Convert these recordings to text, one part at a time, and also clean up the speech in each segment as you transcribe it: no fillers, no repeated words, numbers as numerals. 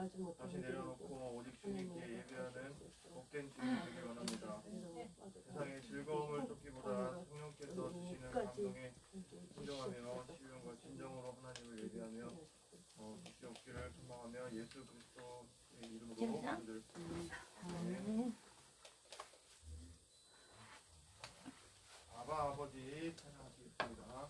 다시 내려놓고 오직 주님께 예배하는 복된 주님 되길 원합니다. 세상의 즐거움을 쫓기보다 성령께서 주시는 감동에 순종하며 시윤과 진정으로 하나님을 예배하며 주시 없기를 소망하며 예수 그리스도의 이름으로 기도드렸습니다. 아멘. 아바 아버지 찬양하시겠습니다.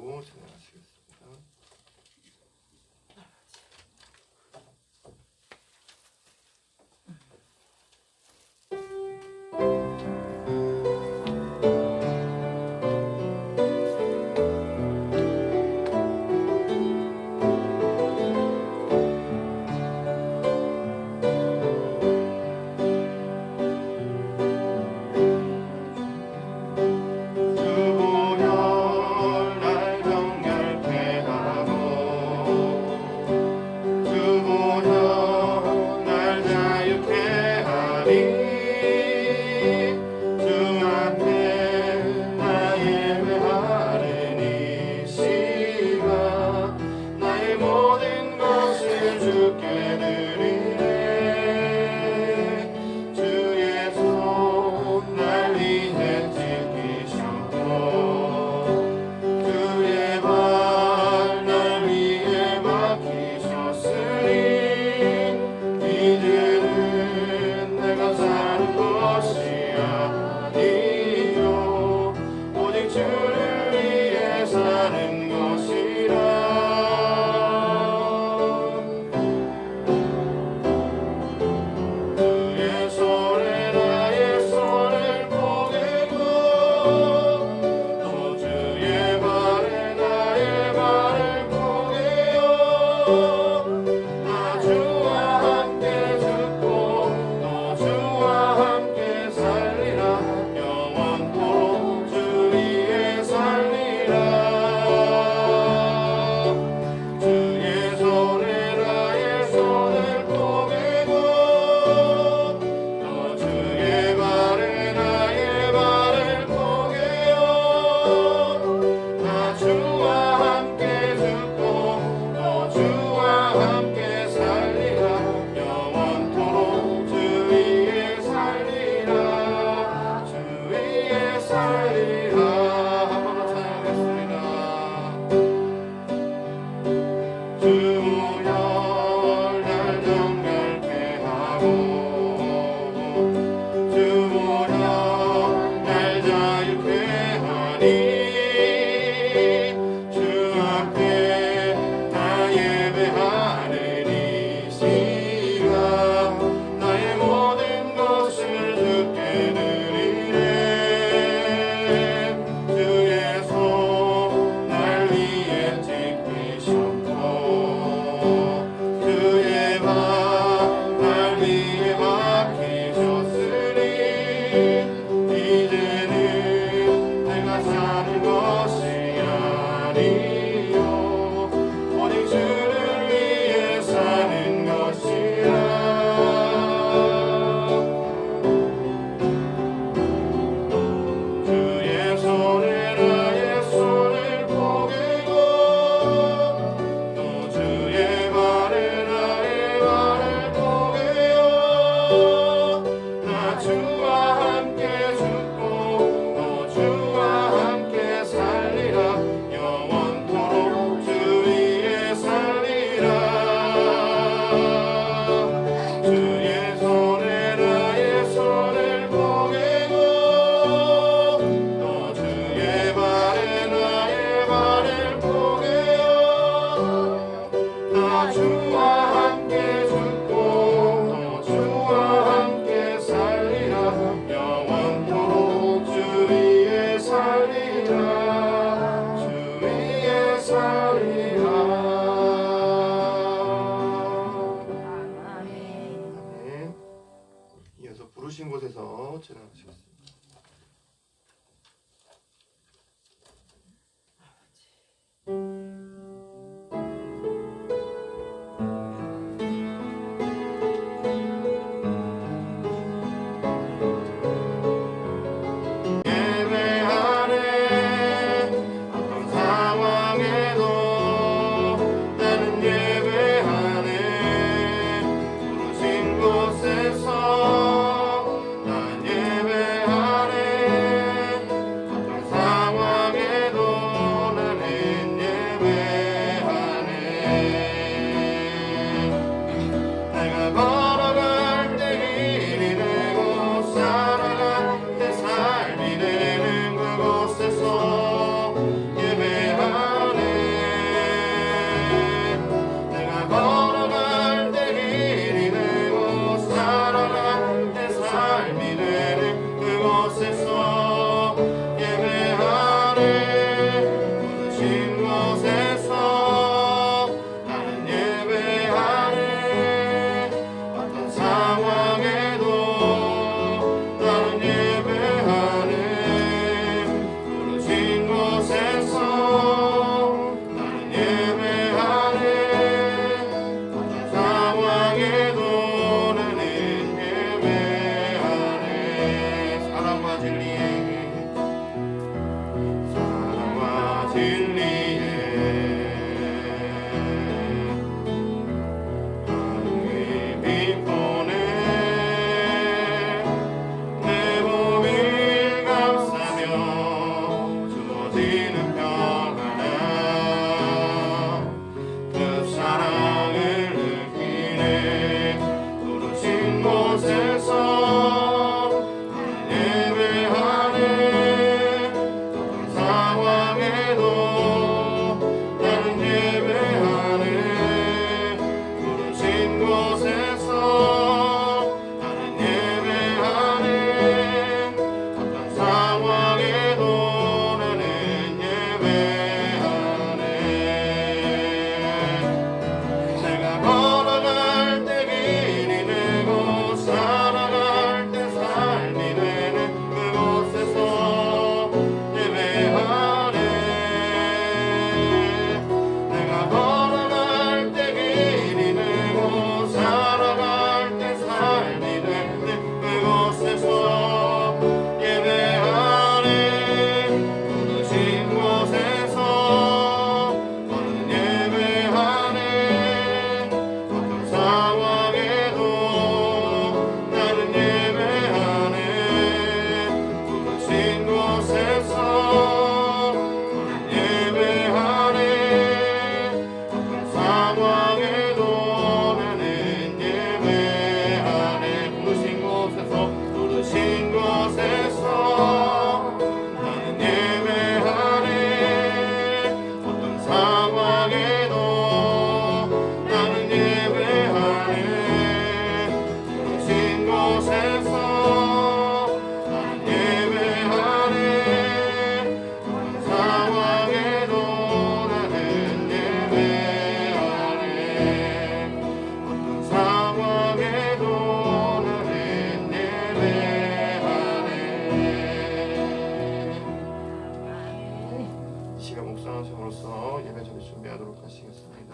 하시고 진행하시겠습니다. 상황에도 나는 예배하네. 무너진 곳에서 나는 예배하네. 어떤 상황에도 나는 예배하네. 어떤 상황에도 나는 예배하네. 시간 묵상하심으로써 예배 자리 준비하도록 하시겠습니다.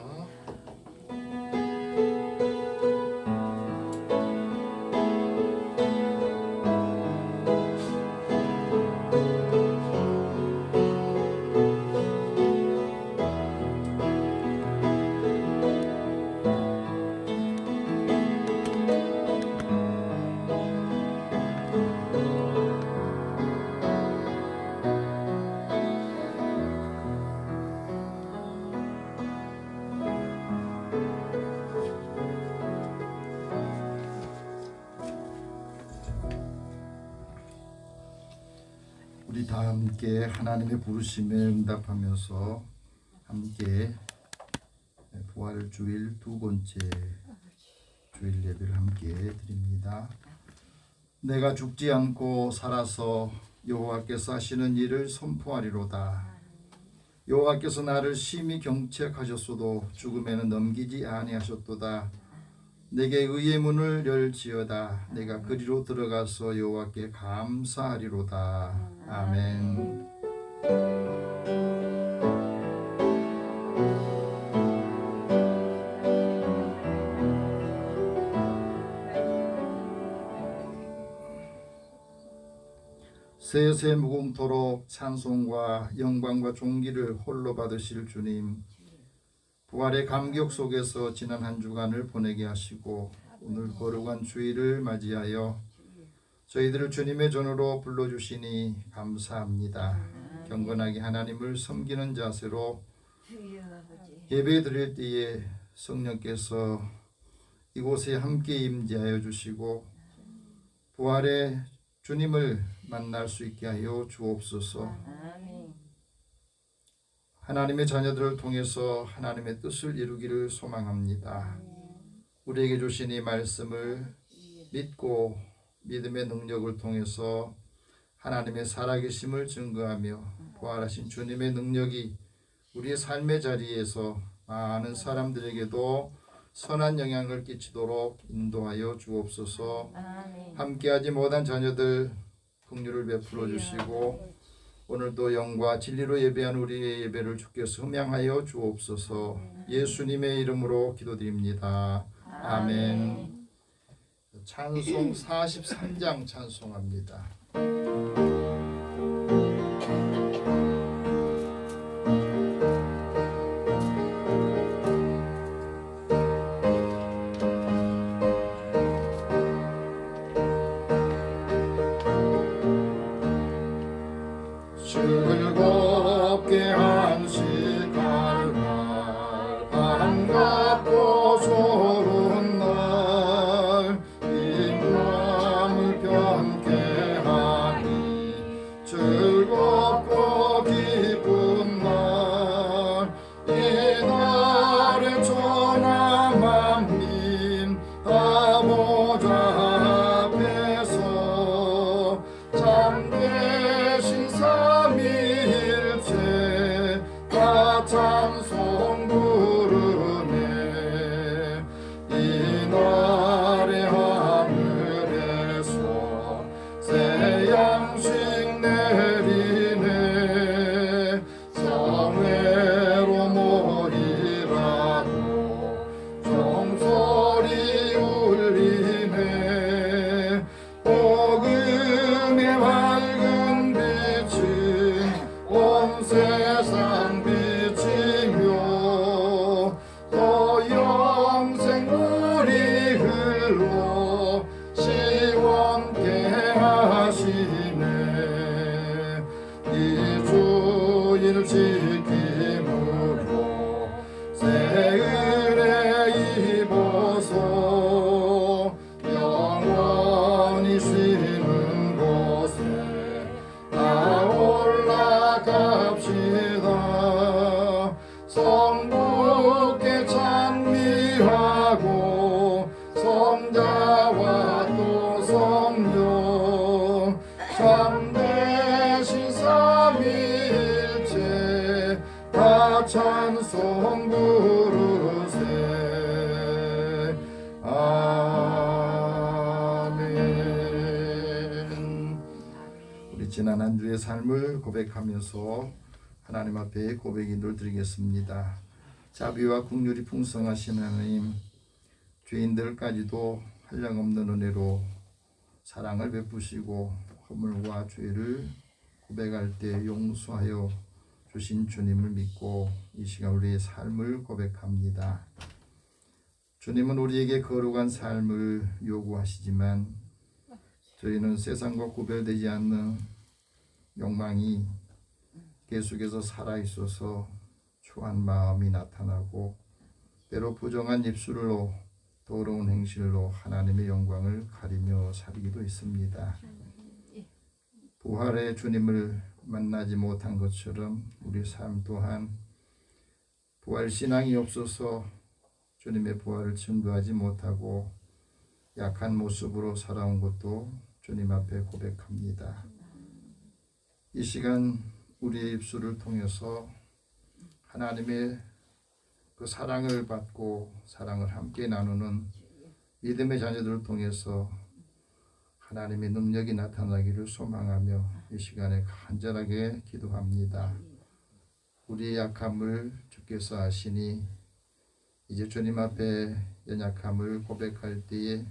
우리 다 함께 하나님의 부르심에 응답하면서 함께 부활주일 두 번째 주일 예배를 함께 드립니다. 내가 죽지 않고 살아서 여호와께서 하시는 일을 선포하리로다. 여호와께서 나를 심히 경책하셨어도 죽음에는 넘기지 아니하셨도다. 내게 의의 문을 열지어다. 내가 그리로 들어가서 여호와께 감사하리로다. 아멘. 세세 무궁토록 찬송과 영광과 존귀를 홀로 받으실 주님, 부활의 감격 속에서 지난 한 주간을 보내게 하시고 오늘 거룩한 주일을 맞이하여 저희들을 주님의 전으로 불러주시니 감사합니다. 경건하게 하나님을 섬기는 자세로 예배 드릴 때에 성령께서 이곳에 함께 임재하여 주시고 부활의 주님을 만날 수 있게 하여 주옵소서. 하나님의 자녀들을 통해서 하나님의 뜻을 이루기를 소망합니다. 우리에게 주신 이 말씀을 믿고 믿음의 능력을 통해서 하나님의 살아계심을 증거하며 부활하신 주님의 능력이 우리의 삶의 자리에서 많은 사람들에게도 선한 영향을 끼치도록 인도하여 주옵소서. 함께하지 못한 자녀들 긍휼을 베풀어 주시고 오늘도 영과 진리로 예배한 우리의 예배를 주께서 흠양하여 주옵소서. 예수님의 이름으로 기도드립니다. 아멘. 찬송 43장 찬송합니다. 즐겁게 한식할 날 반갑고 좋은 날 이 마음을 변케 성부께 찬미하고 성자와 또 성령 참되신 삼위일체 다 찬송 부르세. 아멘. 우리 지난 한 주의 삶을 고백하면서 하나님 앞에 고백 인도를 드리겠습니다. 자비와 긍휼이 풍성하신 하나님, 죄인들까지도 한량없는 은혜로 사랑을 베푸시고 허물과 죄를 고백할 때 용서하여 주신 주님을 믿고 이 시간 우리의 삶을 고백합니다. 주님은 우리에게 거룩한 삶을 요구하시지만 저희는 세상과 구별되지 않는 욕망이 계속해서 살아있어서 추한 마음이 나타나고 때로 부정한 입술로 더러운 행실로 하나님의 영광을 가리며 살기도 있습니다. 부활의 주님을 만나지 못한 것처럼 우리 삶 또한 부활 신앙이 없어서 주님의 부활을 증거하지 못하고 약한 모습으로 살아온 것도 주님 앞에 고백합니다. 이 시간 우리의 입술을 통해서 하나님의 그 사랑을 받고 사랑을 함께 나누는 믿음의 자녀들을 통해서 하나님의 능력이 나타나기를 소망하며 이 시간에 간절하게 기도합니다. 우리의 약함을 주께서 아시니 이제 주님 앞에 연약함을 고백할 때에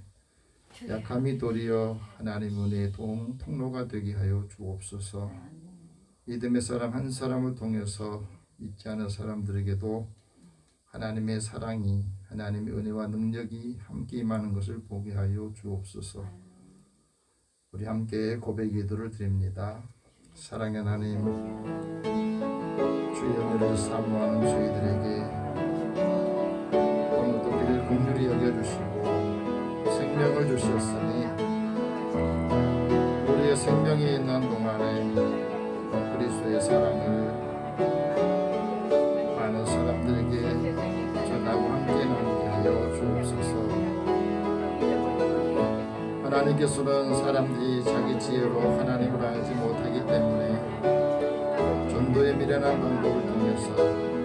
약함이 도리어 하나님 은혜의 통로가 되게 하여 주옵소서. 믿음의 사람 한 사람을 통해서 믿지 않은 사람들에게도 하나님의 사랑이, 하나님의 은혜와 능력이 함께 임하는 것을 보게 하여 주옵소서. 우리 함께 고백 기도를 드립니다. 사랑의 하나님, 주의 은혜를 사모하는 저희들에게 오늘도 우리를 긍휼히 여겨주시고 생명을 주셨으니 우리의 생명이 있는 동안에 그리스도의 사랑을 많은 사람들에게 전하고 함께 나누게 하여 주옵소서. 하나님께서는 사람들이 자기 지혜로 하나님을 알지 못하기 때문에 전도의 미련한 방법을 통해서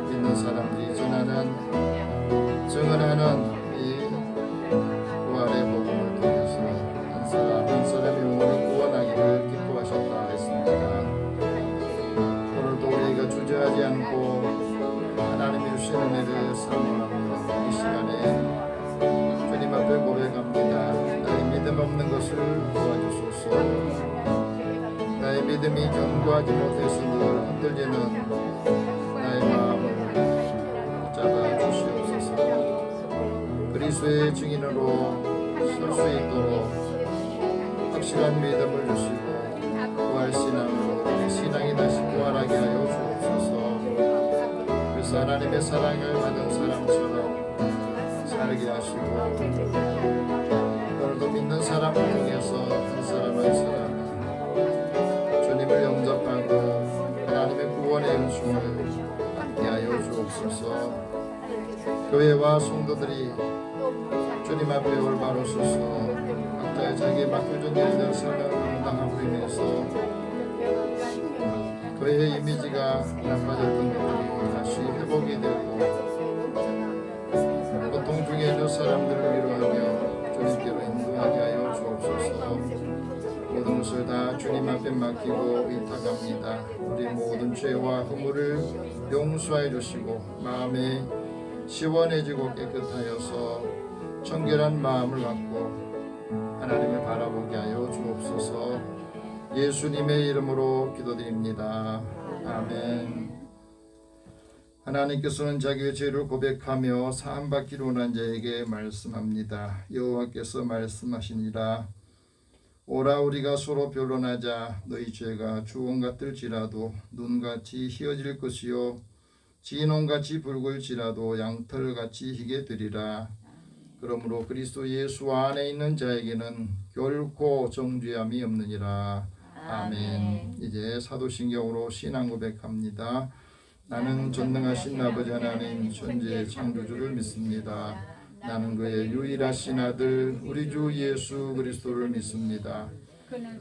믿는 사람들이 증언하는 이 부활의 복음을 통해서 한 사람 한 사람의 영혼을 구원하기를 기뻐하셨다 했습니다. 오늘도 우리가 주저하지 않고 하나님이 주신 은혜를 사모하며 이 시간에 주님 앞에 고백합니다. 나의 믿음 없는 것을 도와주소서. 나의 믿음이 견고하지 못해서 늘 흔들리는 나의 마음을 붙잡아 주시옵소서. 그리스도의 증인으로 설 수 있도록 확실한 믿음을 주시고 부활신앙으로 신앙이 다시 부활하게 하여 주옵소서. 그래서 하나님의 사랑을 받은 사람처럼 살게 하시고 오늘도 믿는 사람을 통해서 한 사람 한 사람 주님을 영접하고 하나님의 구원의 은총을 받게 하여 주옵소서. 교회와 성도들이 주님 앞에 올바로 서서 각자의 자기의 맡겨진 일들 삶을 감당함으로 인해서 교회의 이미지가 나빠졌던 것들이 다시 회복이 되고 고통 중에 있는 사람들을 위로하며 주님께로 인도하게 하여 주옵소서. 모든 것을 다 주님 앞에 맡기고 의탁합니다. 우리 모든 죄와 허물을 용서해 주시고 마음에 시원해지고 깨끗하여서 청결한 마음을 갖고 하나님을 바라보게 하여 주옵소서. 예수님의 이름으로 기도드립니다. 아멘. 하나님께서는 자기의 죄를 고백하며 사함받기를 원한 자에게 말씀합니다. 여호와께서 말씀하시니라. 오라 우리가 서로 변론하자. 너희 죄가 주홍 같을지라도 눈같이 희어질 것이요 진홍같이 붉을지라도 양털같이 희게 되리라. 그러므로 그리스도 예수 안에 있는 자에게는 결코 정죄함이 없느니라. 아멘. 이제 사도신경으로 신앙 고백합니다. 나는 전능하신 아버지 하나님 천지의 창조주를 믿습니다. 나는 그의 유일하신 아들 우리 주 예수 그리스도를 믿습니다.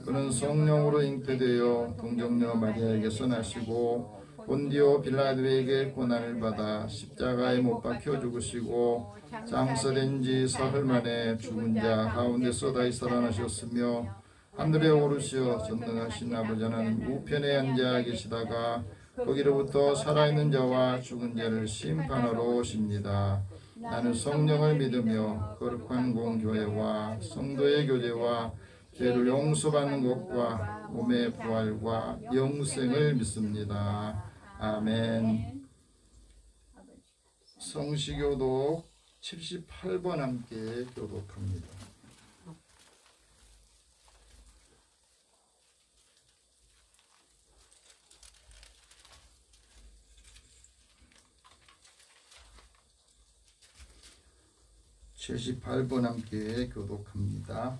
그는 성령으로 잉태되어 동정녀 마리아에게서 나시고 본디오 빌라도에게 고난을 받아 십자가에 못 박혀 죽으시고 장사된 지 사흘 만에 죽은 자 가운데서 다시 살아나셨으며 하늘에 오르시어 전능하신 아버지 하나님 우편에 앉아 계시다가 거기로부터 살아있는 자와 죽은 자를 심판하러 오십니다. 나는 성령을 믿으며 거룩한 공교회와 성도의 교제와 죄를 용서받는 것과 몸의 부활과 영생을 믿습니다. 아멘. 성시교독 78번 함께 교독합니다. (78번) 함께 교독합니다.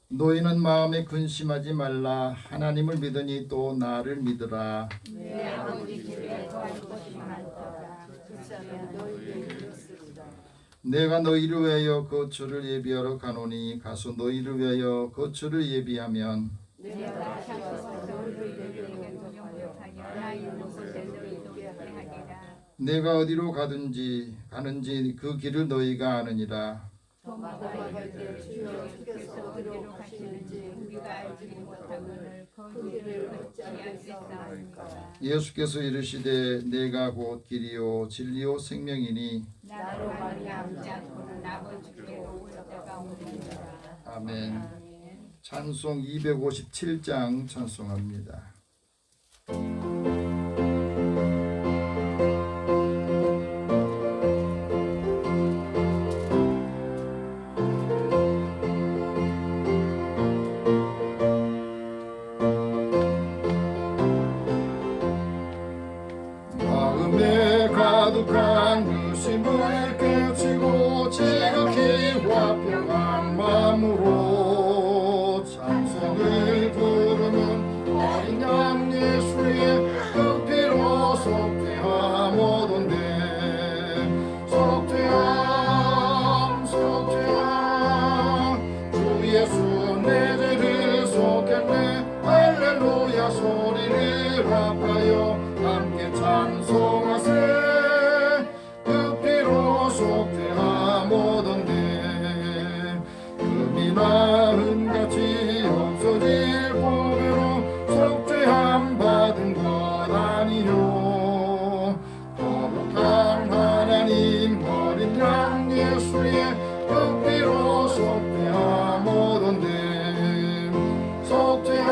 너희는 마음에 근심하지 말라. 하나님을 믿으니 또 나를 믿으라. 내 아버지 집에 거할 것이 많도다. 그렇다면 너희에게 이르시리라. 내가 너희를 위하여 거처를 예비하러 가노니 가서 너희를 위하여 거처를 예비하면 내가 다시 와서 너희를 내게 공격하여 나 있는 곳에 너희에게 하리라. 내가 어디로 가는지 그 길을 너희가 아느니라. 도마가 이르되 주여 주께서 어디로 가시는지 우리가 알지 못하거늘 그 길을 어찌하겠사오니까. 예수께서 이르시되 내가 곧 길이요 진리요 생명이니 나로 말미암지 않고는 아버지께 올 자가 없느니라. 아멘. 아멘. 찬송 257장 찬송합니다. 마음에 가득한 유심을 깨치고 지극히 화평한 마음으로 찬송을 부르는 어린 양 예수의 그 피로 속죄함 얻었네. 속죄함 속죄함 주 예수 내 죄를 속했네. 할렐루야 소리를 합하여 함께 찬송하세. 그 피로 속죄함 얻었네. 금이나 은같이 없어질 보배로 속죄함 받은 것 아니요. 거룩한 하나님 어린 양 예수의 그 피로 속죄함 얻었네. 속죄함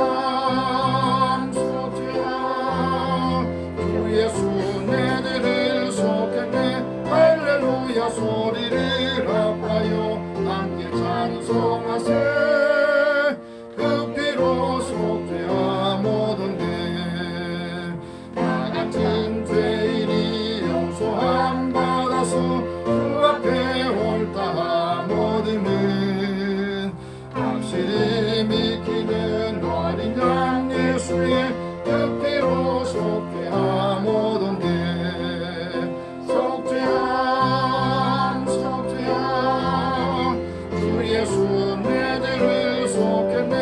속죄함 주 예수 내 죄를 속했네. 할렐루야 소리를 합하여 함께 찬송하세. 그 피로 속죄함 얻었네. 나 같은 죄인이 용서함 받아서 주 앞에 옳다함 얻으면 확실히 믿기는 어린 양 예수의 그 피로 속죄함 얻었네. 속죄함 속죄함 주 예수 내 죄를 속했네.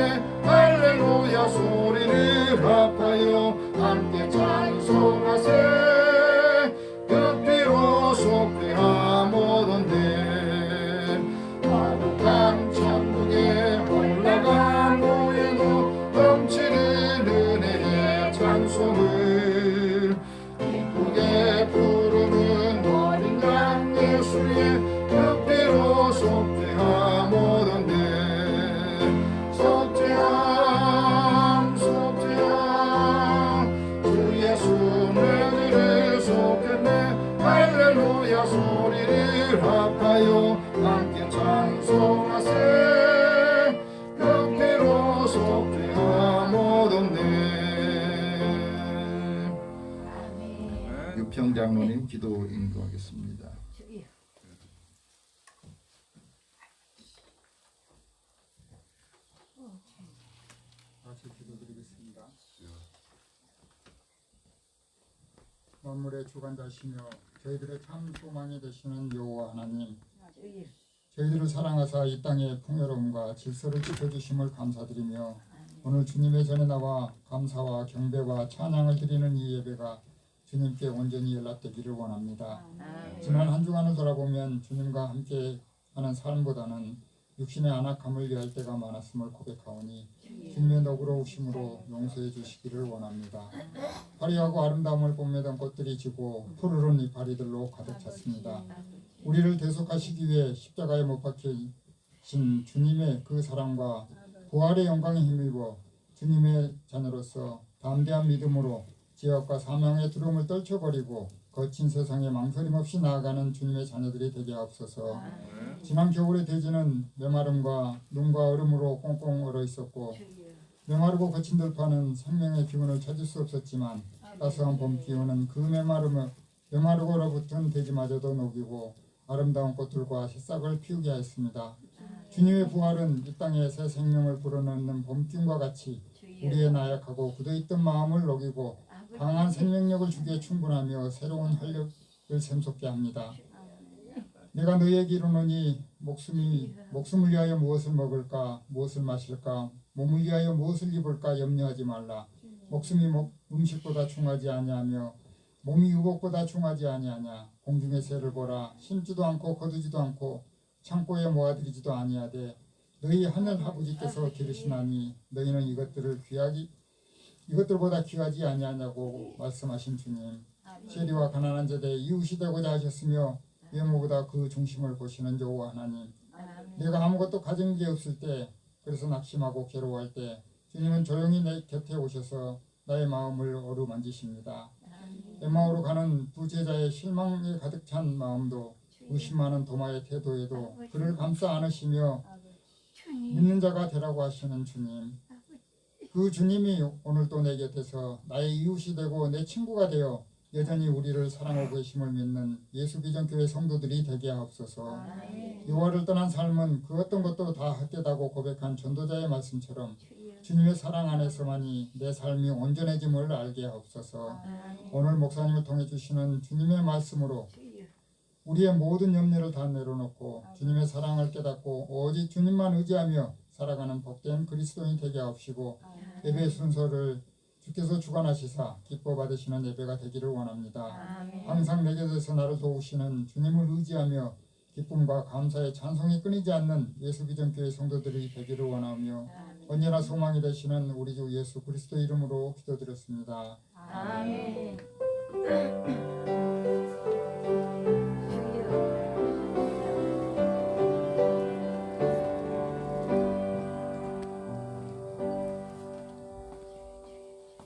할렐루야 소리를 합하여 함께 찬송하세. 그 피로 속죄함 얻었네. 거룩한 천국에 올라간 후에도 넘치는 은혜의 찬송을 기쁘게 부르는 어린 양 예수의 그 피로 속죄함 얻었네. 속죄함 속죄함 주 예수 내 죄를 속했네. 할렐루야 소리를 합하여 함께 찬송하세. 그 피로 속죄함 얻었네. 아멘. 유평장로님 기도 인도하겠습니다. 같이 기도드리겠습니다. 만물의 주관자시며 저희들의 참 소망이 되시는 여호와 하나님, 저희들을 사랑하사 이 땅의 풍요로움과 질서를 지켜주심을 감사드리며 오늘 주님의 전에 나와 감사와 경배와 찬양을 드리는 이 예배가 주님께 온전히 연락되기를 원합니다. 지난 한 주간을 돌아보면 주님과 함께 하는 삶보다는 육신의 안악함을 위할 때가 많았음을 고백하오니 주님의 너그러우심으로 용서해 주시기를 원합니다. 화려하고 아름다움을 뽐내던 꽃들이 지고 푸르른 이파리들로 가득 찼습니다. 우리를 대속하시기 위해 십자가에 못 박히신 주님의 그 사랑과 부활의 영광에 힘입어 주님의 자녀로서 담대한 믿음으로 지역과 사명의 두려움을 떨쳐버리고 거친 세상에 망설임 없이 나아가는 주님의 자녀들이 되게 하옵소서. 지난 겨울의 대지는 메마름과 눈과 얼음으로 꽁꽁 얼어 있었고 메마르고 거친 들판은 생명의 기운을 찾을 수 없었지만 따스한 봄 기운은 그 메마르고 얼어붙은 대지마저도 녹이고 아름다운 꽃들과 새싹을 피우게 하였습니다. 주님의 부활은 이 땅에 새 생명을 불어넣는 봄기운과 같이 우리의 나약하고 굳어있던 마음을 녹이고 강한 생명력을 주기에 충분하며 새로운 활력을 샘솟게 합니다. 내가 너희에게 이르노니 목숨을 위하여 무엇을 먹을까 무엇을 마실까 몸을 위하여 무엇을 입을까 염려하지 말라. 목숨이 음식보다 중하지 아니하며 몸이 유복보다 중하지 아니하냐. 공중의 새를 보라. 심지도 않고 거두지도 않고 창고에 모아들이지도 아니하되 너희 하늘 아버지께서 기르시나니 너희는 이것들보다 귀하지 아니하냐고 말씀하신 주님, 세리와 가난한 자들의 이웃이 되고자 하셨으며 외모보다 그 중심을 보시는 여호와 하나님, 내가 아무것도 가진 게 없을 때, 그래서 낙심하고 괴로워할 때 주님은 조용히 내 곁에 오셔서 나의 마음을 어루만지십니다. 엠마오로 가는 두 제자의 실망에 가득 찬 마음도 의심 많은 도마의 태도에도 그를 감싸 안으시며 믿는 자가 되라고 하시는 주님, 그 주님이 오늘도 내 곁에서 나의 이웃이 되고 내 친구가 되어 여전히 우리를 사랑하고 계심을 믿는 예수비전교회 성도들이 되게 하옵소서. 여호와를 떠난 삶은 그 어떤 것도 다 헛되다고 고백한 전도자의 말씀처럼 주님의 사랑 안에서만이 내 삶이 온전해짐을 알게 하옵소서. 오늘 목사님을 통해 주시는 주님의 말씀으로 우리의 모든 염려를 다 내려놓고 주님의 사랑을 깨닫고 오직 주님만 의지하며 살아가는 복된 그리스도인이 되게 하옵시고 예배 순서를 주께서 주관하시사 기뻐 받으시는 예배가 되기를 원합니다. 항상 내게 대해서 나를 도우시는 주님을 의지하며 기쁨과 감사의 찬송이 끊이지 않는 예수비전교회 성도들이 되기를 원하며 언제나 소망이 되시는 우리 주 예수 그리스도 이름으로 기도드렸습니다. 아멘.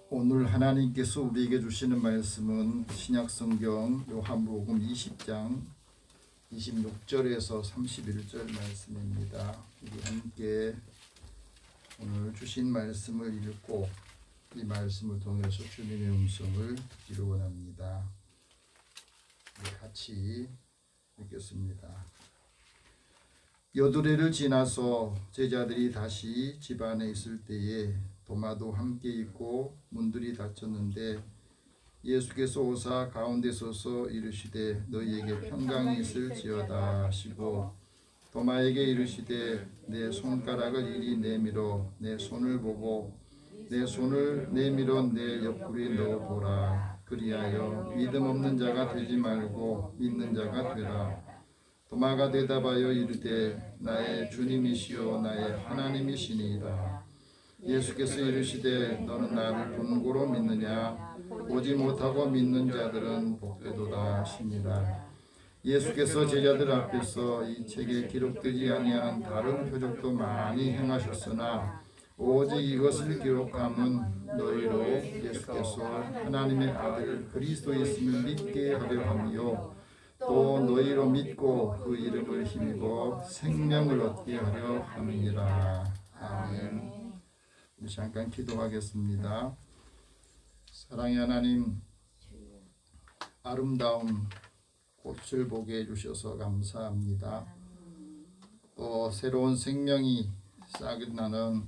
오늘 하나님께서 우리에게 주시는 말씀은 신약성경 요한복음 20장 26절에서 31절 말씀입니다. 우리 함께 오늘 주신 말씀을 읽고 이 말씀을 통해서 주님의 음성을 듣기를 원합니다. 같이 읽겠습니다. 여두레를 지나서 제자들이 다시 집 안에 있을 때에 도마도 함께 있고 문들이 닫혔는데 예수께서 오사 가운데 서서 이르시되 너희에게 평강이 있을지어다 하시고 도마에게 이르시되 내 손가락을 이리 내밀어 내 손을 보고 내 손을 내밀어 내 옆구리에 넣어보라. 그리하여 믿음 없는 자가 되지 말고 믿는 자가 되라. 도마가 대답하여 이르되 나의 주님이시요 나의 하나님이시니이다. 예수께서 이르시되 너는 나를 본고로 믿느냐? 보지 못하고 믿는 자들은 복되도다 하시니라. 예수께서 제자들 앞에서 이 책에 기록되지 아니한 다른 표적도 많이 행하셨으나 오직 이것을 기록함은 너희로 예수께서 하나님의 아들 그리스도였음을 믿게 하려 함이요 또 너희로 믿고 그 이름을 힘입어 생명을 얻게 하려 함이니라. 아멘. 우리 잠깐 기도하겠습니다. 사랑의 하나님, 아름다운 꽃을 보게 해주셔서 감사합니다. 또 새로운 생명이 싹이 나는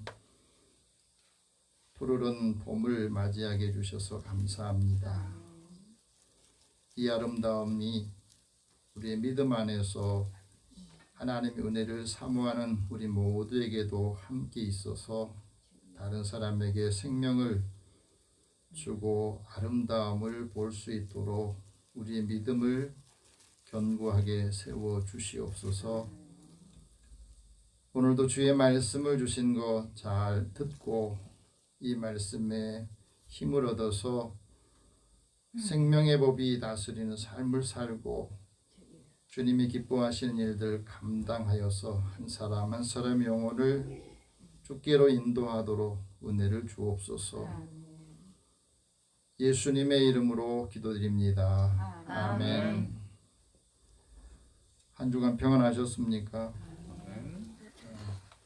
푸르른 봄을 맞이하게 해주셔서 감사합니다. 이 아름다움이 우리의 믿음 안에서 하나님의 은혜를 사모하는 우리 모두에게도 함께 있어서 다른 사람에게 생명을 주고 아름다움을 볼 수 있도록 우리의 믿음을 견고하게 세워 주시옵소서. 오늘도 주의 말씀을 주신 것 잘 듣고 이 말씀에 힘을 얻어서 생명의 법이 다스리는 삶을 살고 주님이 기뻐하시는 일들 감당하여서 한 사람 한 사람의 영혼을 주께로 인도하도록 은혜를 주옵소서. 예수님의 이름으로 기도드립니다. 아멘. 한 주간 평안하셨습니까?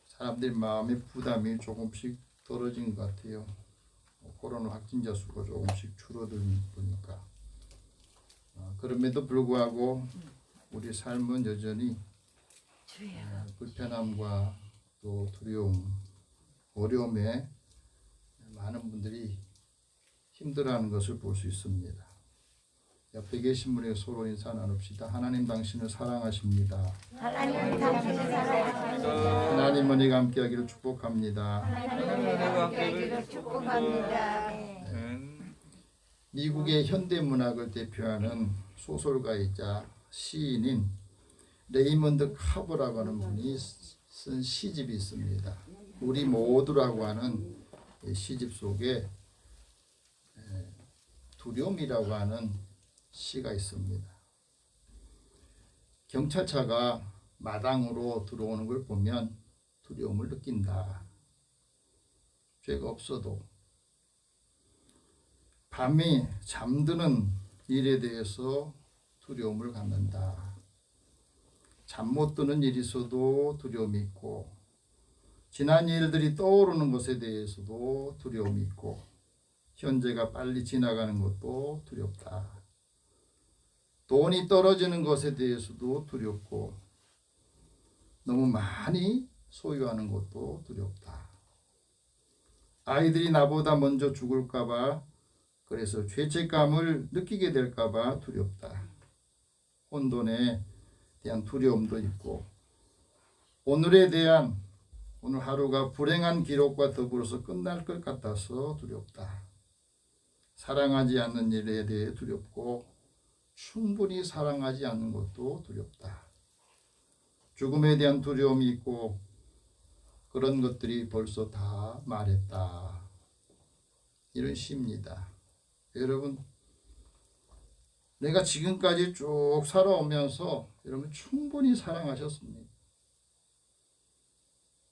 사람들이 마음의 부담이 조금씩 떨어진 것 같아요. 코로나 확진자 수가 조금씩 줄어든 보니까. 그럼에도 불구하고 우리 삶은 여전히 불편함과 또 두려움, 어려움에 많은 분들이 힘들어하는 것을 볼 수 있습니다. 옆에 계신 분에게 서로 인사 나눕시다. 하나님 당신을 사랑하십니다. 하나님 당신을 사랑합니다. 하나님 은혜가 함께하기를 축복합니다. 하나님 은혜가 함께하기를 축복합니다. 미국의 현대문학을 대표하는 소설가이자 시인인 레이먼드 카버라고 하는 분이 쓴 시집이 있습니다. 우리 모두라고 하는 시집 속에 두려움이라고 하는 시가 있습니다. 경찰차가 마당으로 들어오는 걸 보면 두려움을 느낀다. 죄가 없어도 밤에 잠드는 일에 대해서 두려움을 갖는다. 잠 못 드는 일이 있어도 두려움이 있고 지난 일들이 떠오르는 것에 대해서도 두려움이 있고 현재가 빨리 지나가는 것도 두렵다. 돈이 떨어지는 것에 대해서도 두렵고 너무 많이 소유하는 것도 두렵다. 아이들이 나보다 먼저 죽을까 봐 그래서 죄책감을 느끼게 될까 봐 두렵다. 혼돈에 대한 두려움도 있고 오늘 하루가 불행한 기록과 더불어서 끝날 것 같아서 두렵다. 사랑하지 않는 일에 대해 두렵고 충분히 사랑하지 않는 것도 두렵다. 죽음에 대한 두려움이 있고 그런 것들이 벌써 다 말했다. 이런 시입니다. 여러분, 내가 지금까지 쭉 살아오면서 여러분 충분히 사랑하셨습니다.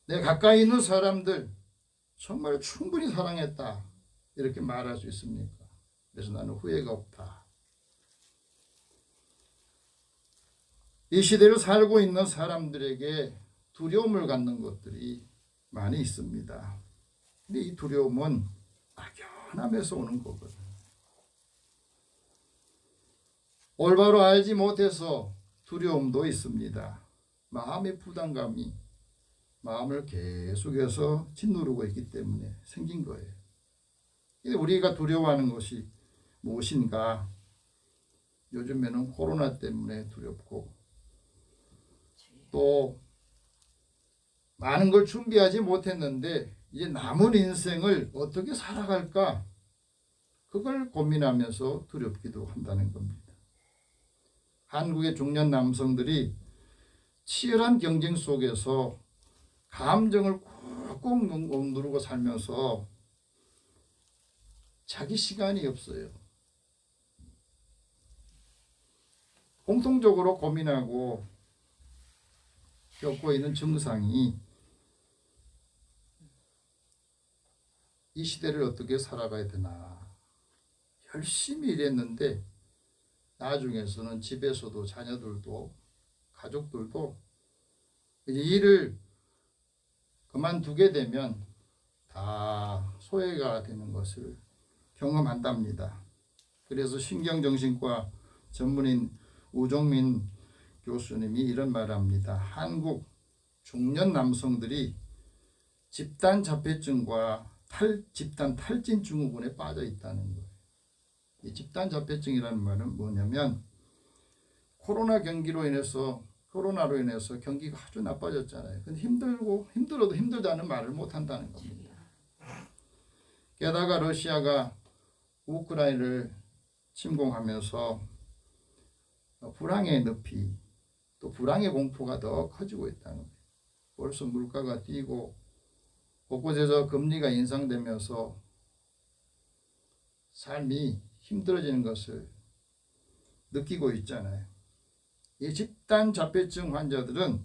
내 가까이 있는 사람들 정말 충분히 사랑했다. 이렇게 말할 수 있습니까? 그래서 나는 후회가 없다. 이 시대를 살고 있는 사람들에게 두려움을 갖는 것들이 많이 있습니다. 근데 이 두려움은 막연함에서 오는 거거든요. 올바로 알지 못해서 두려움도 있습니다. 마음의 부담감이 마음을 계속해서 짓누르고 있기 때문에 생긴 거예요. 우리가 두려워하는 것이 무엇인가? 요즘에는 코로나 때문에 두렵고 또 많은 걸 준비하지 못했는데 이제 남은 인생을 어떻게 살아갈까? 그걸 고민하면서 두렵기도 한다는 겁니다. 한국의 중년 남성들이 치열한 경쟁 속에서 감정을 꾹꾹 누르고 살면서 자기 시간이 없어요. 공통적으로 고민하고 겪고 있는 증상이 이 시대를 어떻게 살아가야 되나. 열심히 일했는데 나중에서는 집에서도 자녀들도 가족들도 이제 일을 그만두게 되면 다 소외가 되는 것을 경험한답니다. 그래서 신경정신과 전문인 우종민 교수님이 이런 말을 합니다. 한국 중년 남성들이 집단 자폐증과 집단 탈진 증후군에 빠져 있다는 거예요. 이 집단 자폐증이라는 말은 뭐냐면 코로나로 인해서 경기가 아주 나빠졌잖아요. 근데 힘들어도 힘들다는 말을 못 한다는 겁니다. 게다가 러시아가 우크라이나를 침공하면서 불황의 늪이 또 불황의 공포가 더 커지고 있다는 거예요. 벌써 물가가 뛰고 곳곳에서 금리가 인상되면서 삶이 힘들어지는 것을 느끼고 있잖아요. 이 집단 자폐증 환자들은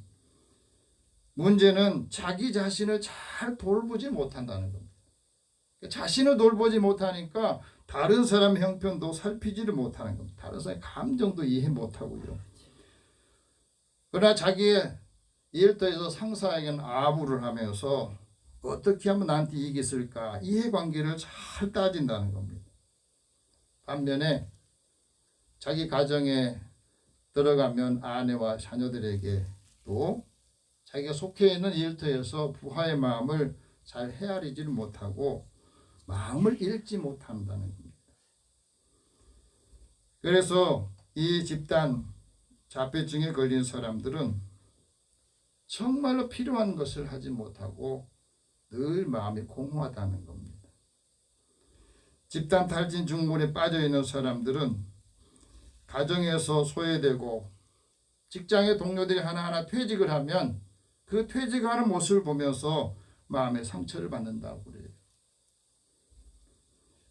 문제는 자기 자신을 잘 돌보지 못한다는 겁니다. 자신을 돌보지 못하니까 다른 사람의 형편도 살피지를 못하는 겁니다. 다른 사람의 감정도 이해 못하고요. 그러나 자기의 일터에서 상사에게는 아부를 하면서 어떻게 하면 나한테 이익이 있을까 이해관계를 잘 따진다는 겁니다. 반면에 자기 가정에 들어가면 아내와 자녀들에게 또 자기가 속해 있는 일터에서 부하의 마음을 잘 헤아리지를 못하고 마음을 읽지 못한다는 겁니다. 그래서 이 집단 자폐증에 걸린 사람들은 정말로 필요한 것을 하지 못하고 늘 마음이 공허하다는 겁니다. 집단 탈진 증후군에 빠져 있는 사람들은 가정에서 소외되고 직장의 동료들이 하나하나 퇴직을 하면 그 퇴직하는 모습을 보면서 마음의 상처를 받는다고 그래요.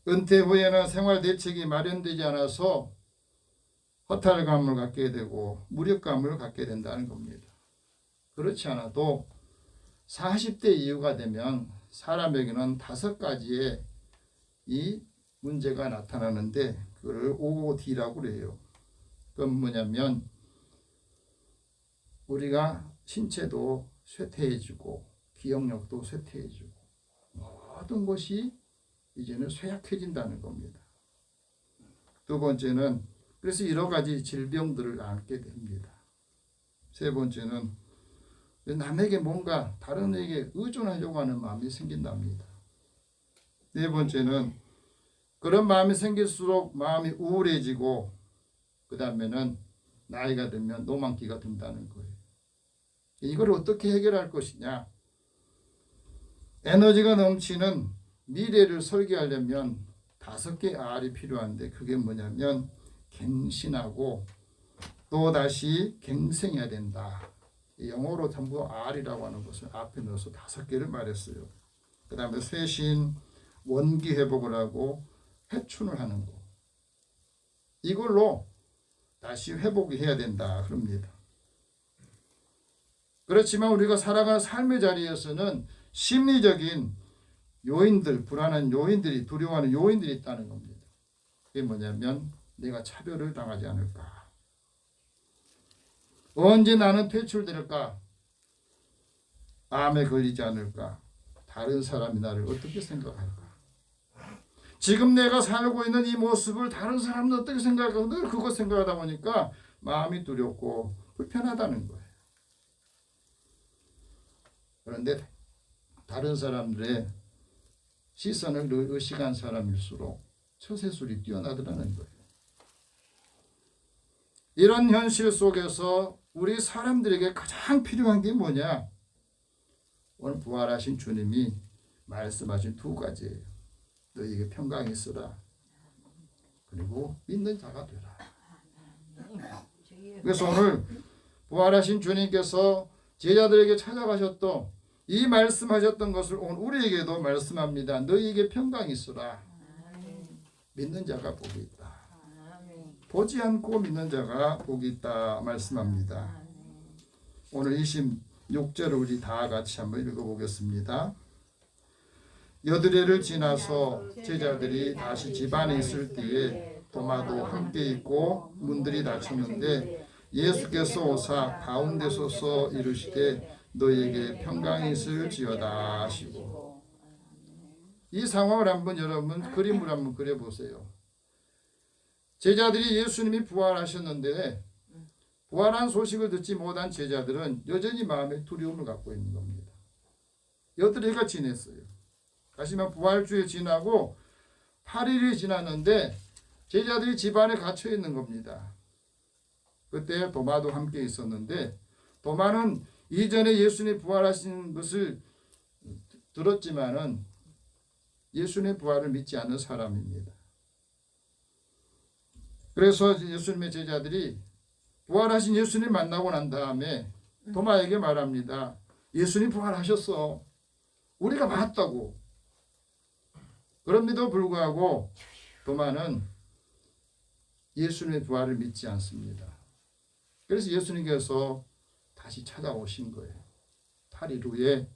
은퇴 후에는 생활 대책이 마련되지 않아서 허탈감을 갖게 되고 무력감을 갖게 된다는 겁니다. 그렇지 않아도 40대 이후가 되면 사람에게는 5가지의 이 문제가 나타나는데 그걸 OOD라고 그래요. 그건 뭐냐면 우리가 신체도 쇠퇴해지고 기억력도 쇠퇴해지고 모든 것이 이제는 쇠약해진다는 겁니다. 두 번째는 그래서 여러 가지 질병들을 앓게 됩니다. 세 번째는 남에게 뭔가 다른 이에게 의존하려고 하는 마음이 생긴답니다. 네 번째는 그런 마음이 생길수록 마음이 우울해지고 그 다음에는 나이가 들면 노만기가 든다는 거예요. 이걸 어떻게 해결할 것이냐? 에너지가 넘치는 미래를 설계하려면 5개의 R이 필요한데 그게 뭐냐면 갱신하고 또 다시 갱생해야 된다. 영어로 전부 R이라고 하는 것을 앞에 넣어서 5개를 말했어요. 그 다음에 쇄신, 원기 회복을 하고 회춘을 하는 거. 이걸로 다시 회복이 해야 된다. 그럽니다. 그렇지만 우리가 살아가는 삶의 자리에서는 심리적인 요인들, 불안한 요인들이, 두려워하는 요인들이 있다는 겁니다. 그게 뭐냐면 내가 차별을 당하지 않을까? 언제 나는 퇴출될까? 암에 걸리지 않을까? 다른 사람이 나를 어떻게 생각할까? 지금 내가 살고 있는 이 모습을 다른 사람은 어떻게 생각할까? 늘 그거 생각하다 보니까 마음이 두렵고 불편하다는 거예요. 그런데 다른 사람들의 시선을 늘 의식한 사람일수록 처세술이 뛰어나더라는 거예요. 이런 현실 속에서 우리 사람들에게 가장 필요한 게 뭐냐? 오늘 부활하신 주님이 말씀하신 2가지예요. 너희에게 평강이 있으라. 그리고 믿는 자가 되라. 그래서 오늘 부활하신 주님께서 제자들에게 찾아가셨던 이 말씀하셨던 것을 오늘 우리에게도 말씀합니다. 너희에게 평강이 있으라. 믿는 자가 복이 있다. 보지 않고 믿는 자가 복이 있다 말씀합니다. 오늘 26절을 우리 다 같이 한번 읽어보겠습니다. 여드레를 지나서 제자들이 다시 집안에 있을 때에 도마도 함께 있고 문들이 닫혔는데 예수께서 오사 가운데 서서 이르시되 너희에게 평강이 있을지어다 하시고. 이 상황을 한번 여러분 그림을 한번 그려보세요. 제자들이 예수님이 부활하셨는데 부활한 소식을 듣지 못한 제자들은 여전히 마음에 두려움을 갖고 있는 겁니다. 여드레가 지냈어요. 다시만 부활주에 지나고 8일이 지났는데 제자들이 집안에 갇혀 있는 겁니다. 그때 도마도 함께 있었는데 도마는 이전에 예수님 부활하신 것을 들었지만은 예수님의 부활을 믿지 않는 사람입니다. 그래서 예수님의 제자들이 부활하신 예수님 만나고 난 다음에 도마에게 말합니다. 예수님 부활하셨어. 우리가 봤다고. 그럼에도 불구하고 도마는 예수님의 부활을 믿지 않습니다. 그래서 예수님께서 다시 찾아오신 거예요. 8일 후에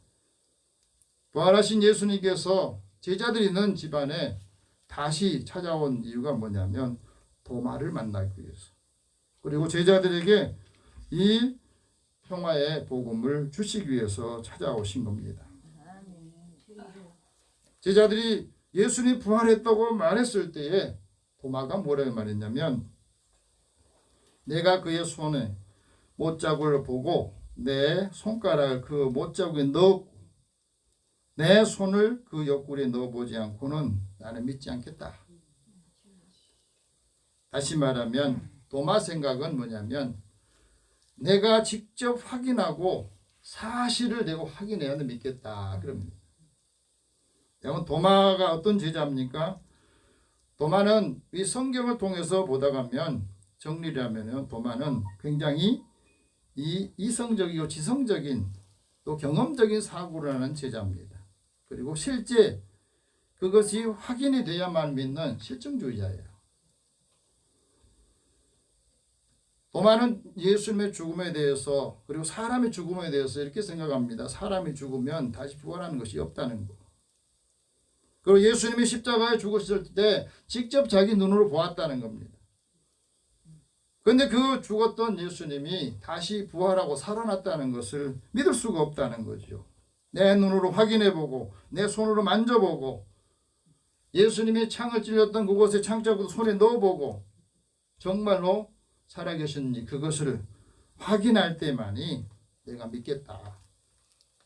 부활하신 예수님께서 제자들이 있는 집안에 다시 찾아온 이유가 뭐냐면 도마를 만나기 위해서. 그리고 제자들에게 이 평화의 복음을 주시기 위해서 찾아오신 겁니다. 제자들이 예수님 부활했다고 말했을 때에 도마가 뭐라고 말했냐면 내가 그의 손에 못자국을 보고 내 손가락을 그 못자국에 넣고 내 손을 그 옆구리에 넣어보지 않고는 나는 믿지 않겠다. 다시 말하면 도마 생각은 뭐냐면 내가 직접 확인하고 사실을 내가 확인해야 믿겠다. 그럽니다. 여러분 도마가 어떤 제자입니까? 도마는 이 성경을 통해서 보다 가면 정리를 하면 도마는 굉장히 이 이성적이고 지성적인 또 경험적인 사고를 하는 제자입니다. 그리고 실제 그것이 확인이 돼야만 믿는 실증주의자예요. 도마는 예수님의 죽음에 대해서 그리고 사람의 죽음에 대해서 이렇게 생각합니다. 사람이 죽으면 다시 부활하는 것이 없다는 거. 그리고 예수님이 십자가에 죽으실 때 직접 자기 눈으로 보았다는 겁니다. 그런데 그 죽었던 예수님이 다시 부활하고 살아났다는 것을 믿을 수가 없다는 거죠. 내 눈으로 확인해보고 내 손으로 만져보고 예수님이 창을 찔렸던 그곳에 창자국도 손에 넣어보고 정말로 살아계셨는지 그것을 확인할 때만이 내가 믿겠다.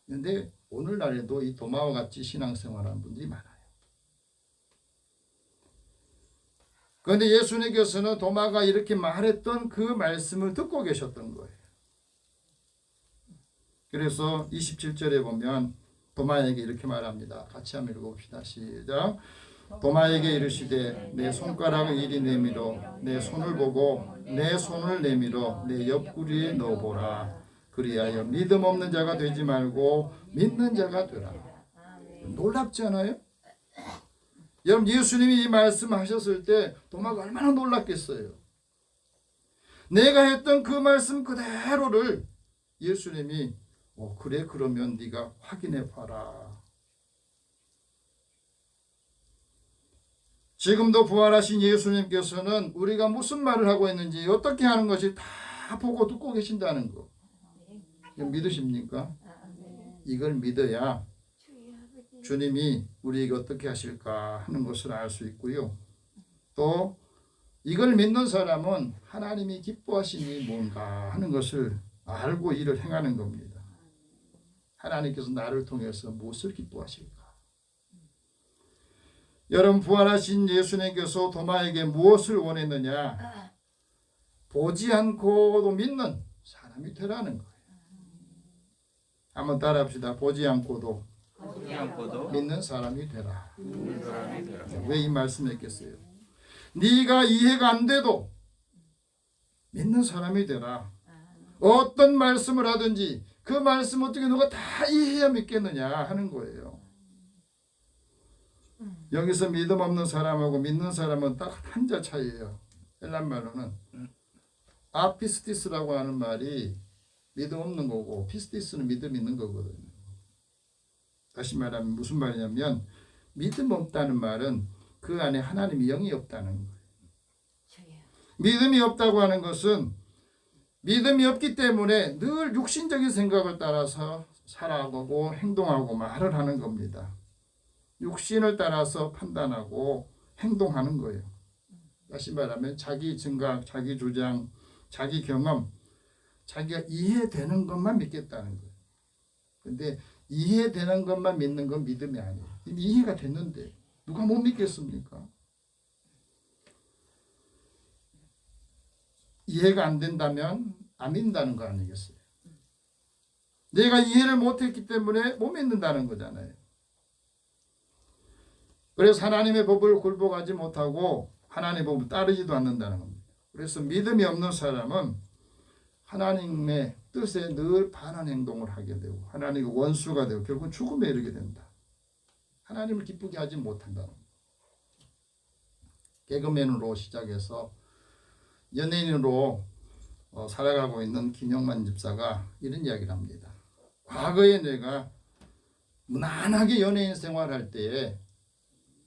그런데 오늘날에도 이 도마와 같이 신앙생활하는 분들이 많아요. 그런데 예수님께서는 도마가 이렇게 말했던 그 말씀을 듣고 계셨던 거예요. 그래서 27절에 보면 도마에게 이렇게 말합니다. 같이 한번 읽어봅시다. 시작. 도마에게 이르시되 내 손가락을 이리 내밀어 내 손을 보고 내 손을 내밀어 내 옆구리에 넣어보라. 그리하여 믿음 없는 자가 되지 말고 믿는 자가 되라. 놀랍지 않아요? 여러분 예수님이 이 말씀하셨을 때 도마가 얼마나 놀랐겠어요. 내가 했던 그 말씀 그대로를 예수님이 그래 그러면 네가 확인해 봐라. 지금도 부활하신 예수님께서는 우리가 무슨 말을 하고 있는지 어떻게 하는 것이 다 보고 듣고 계신다는 거. 이거 믿으십니까? 이걸 믿어야 주님이 우리에게 어떻게 하실까 하는 것을 알 수 있고요. 또 이걸 믿는 사람은 하나님이 기뻐하신 일이 뭔가 하는 것을 알고 일을 행하는 겁니다. 하나님께서 나를 통해서 무엇을 기뻐하실까? 여러분 부활하신 예수님께서 도마에게 무엇을 원했느냐? 보지 않고도 믿는 사람이 되라는 거예요. 한번 따라합시다. 보지 않고도 믿는 사람이 되라. 왜 이 말씀했겠어요? 네가 이해가 안 돼도 믿는 사람이 되라. 어떤 말씀을 하든지 그 말씀 어떻게 너가 다 이해해야 믿겠느냐 하는 거예요. 여기서 믿음 없는 사람하고 믿는 사람은 딱 한자 차이예요. 헬란 말로는 아피스티스라고 하는 말이 믿음 없는 거고 피스티스는 믿음 있는 거거든요. 다시 말하면 무슨 말이냐면 믿음 없다는 말은 그 안에 하나님의 영이 없다는 거예요. 믿음이 없다고 하는 것은 믿음이 없기 때문에 늘 육신적인 생각을 따라서 살아가고 행동하고 말을 하는 겁니다. 육신을 따라서 판단하고 행동하는 거예요. 다시 말하면 자기 증각, 자기 주장, 자기 경험, 자기가 이해되는 것만 믿겠다는 거예요. 근데 이해되는 것만 믿는 건 믿음이 아니에요. 이미 이해가 됐는데 누가 못 믿겠습니까? 이해가 안 된다면 안 믿는다는 거 아니겠어요? 내가 이해를 못했기 때문에 못 믿는다는 거잖아요. 그래서 하나님의 법을 굴복하지 못하고 하나님의 법을 따르지도 않는다는 겁니다. 그래서 믿음이 없는 사람은 하나님의 뜻에 늘 반한 행동을 하게 되고 하나님의 원수가 되고 결국 죽음에 이르게 된다. 하나님을 기쁘게 하지 못한다는 겁니다. 개그맨으로 시작해서 연예인으로 살아가고 있는 김영만 집사가 이런 이야기를 합니다. 과거에 내가 무난하게 연예인 생활할 때에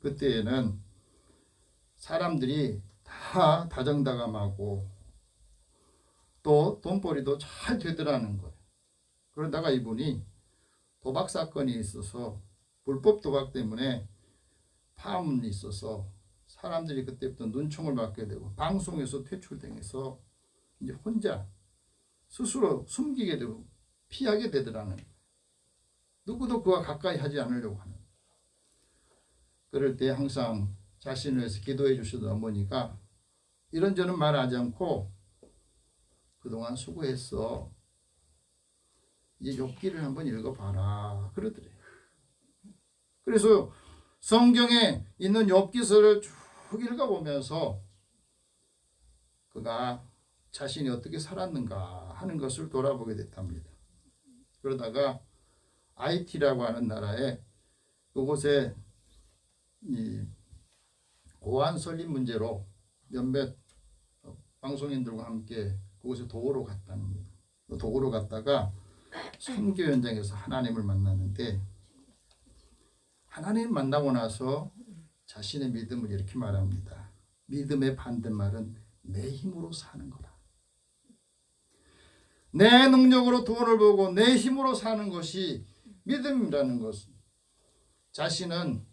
그때에는 사람들이 다 다정다감하고 또 돈벌이도 잘 되더라는 거예요. 그러다가 이분이 도박 사건이 있어서 불법 도박 때문에 파문이 있어서 사람들이 그때부터 눈총을 받게 되고 방송에서 퇴출당해서 이제 혼자 스스로 숨기게 되고 피하게 되더라는 거예요. 누구도 그와 가까이 하지 않으려고 하는. 그럴 때 항상 자신을 위해서 기도해 주시던 어머니가 이런저런 말하지 않고 그동안 수고했어. 이제 욥기를 한번 읽어봐라. 그러더래요. 그래서 성경에 있는 욥기서를 쭉 읽어보면서 그가 자신이 어떻게 살았는가 하는 것을 돌아보게 됐답니다. 그러다가 IT라고 하는 나라에 그곳에 이 고안 설립 문제로 몇몇 방송인들과 함께 그곳에 도구로 갔다는 겁니다. 도구로 갔다가 선교 현장에서 하나님을 만나는데 하나님 만나고 나서 자신의 믿음을 이렇게 말합니다. 믿음의 반대말은 내 힘으로 사는 거다. 내 능력으로 돈을 벌고 내 힘으로 사는 것이 믿음이라는 것은 자신은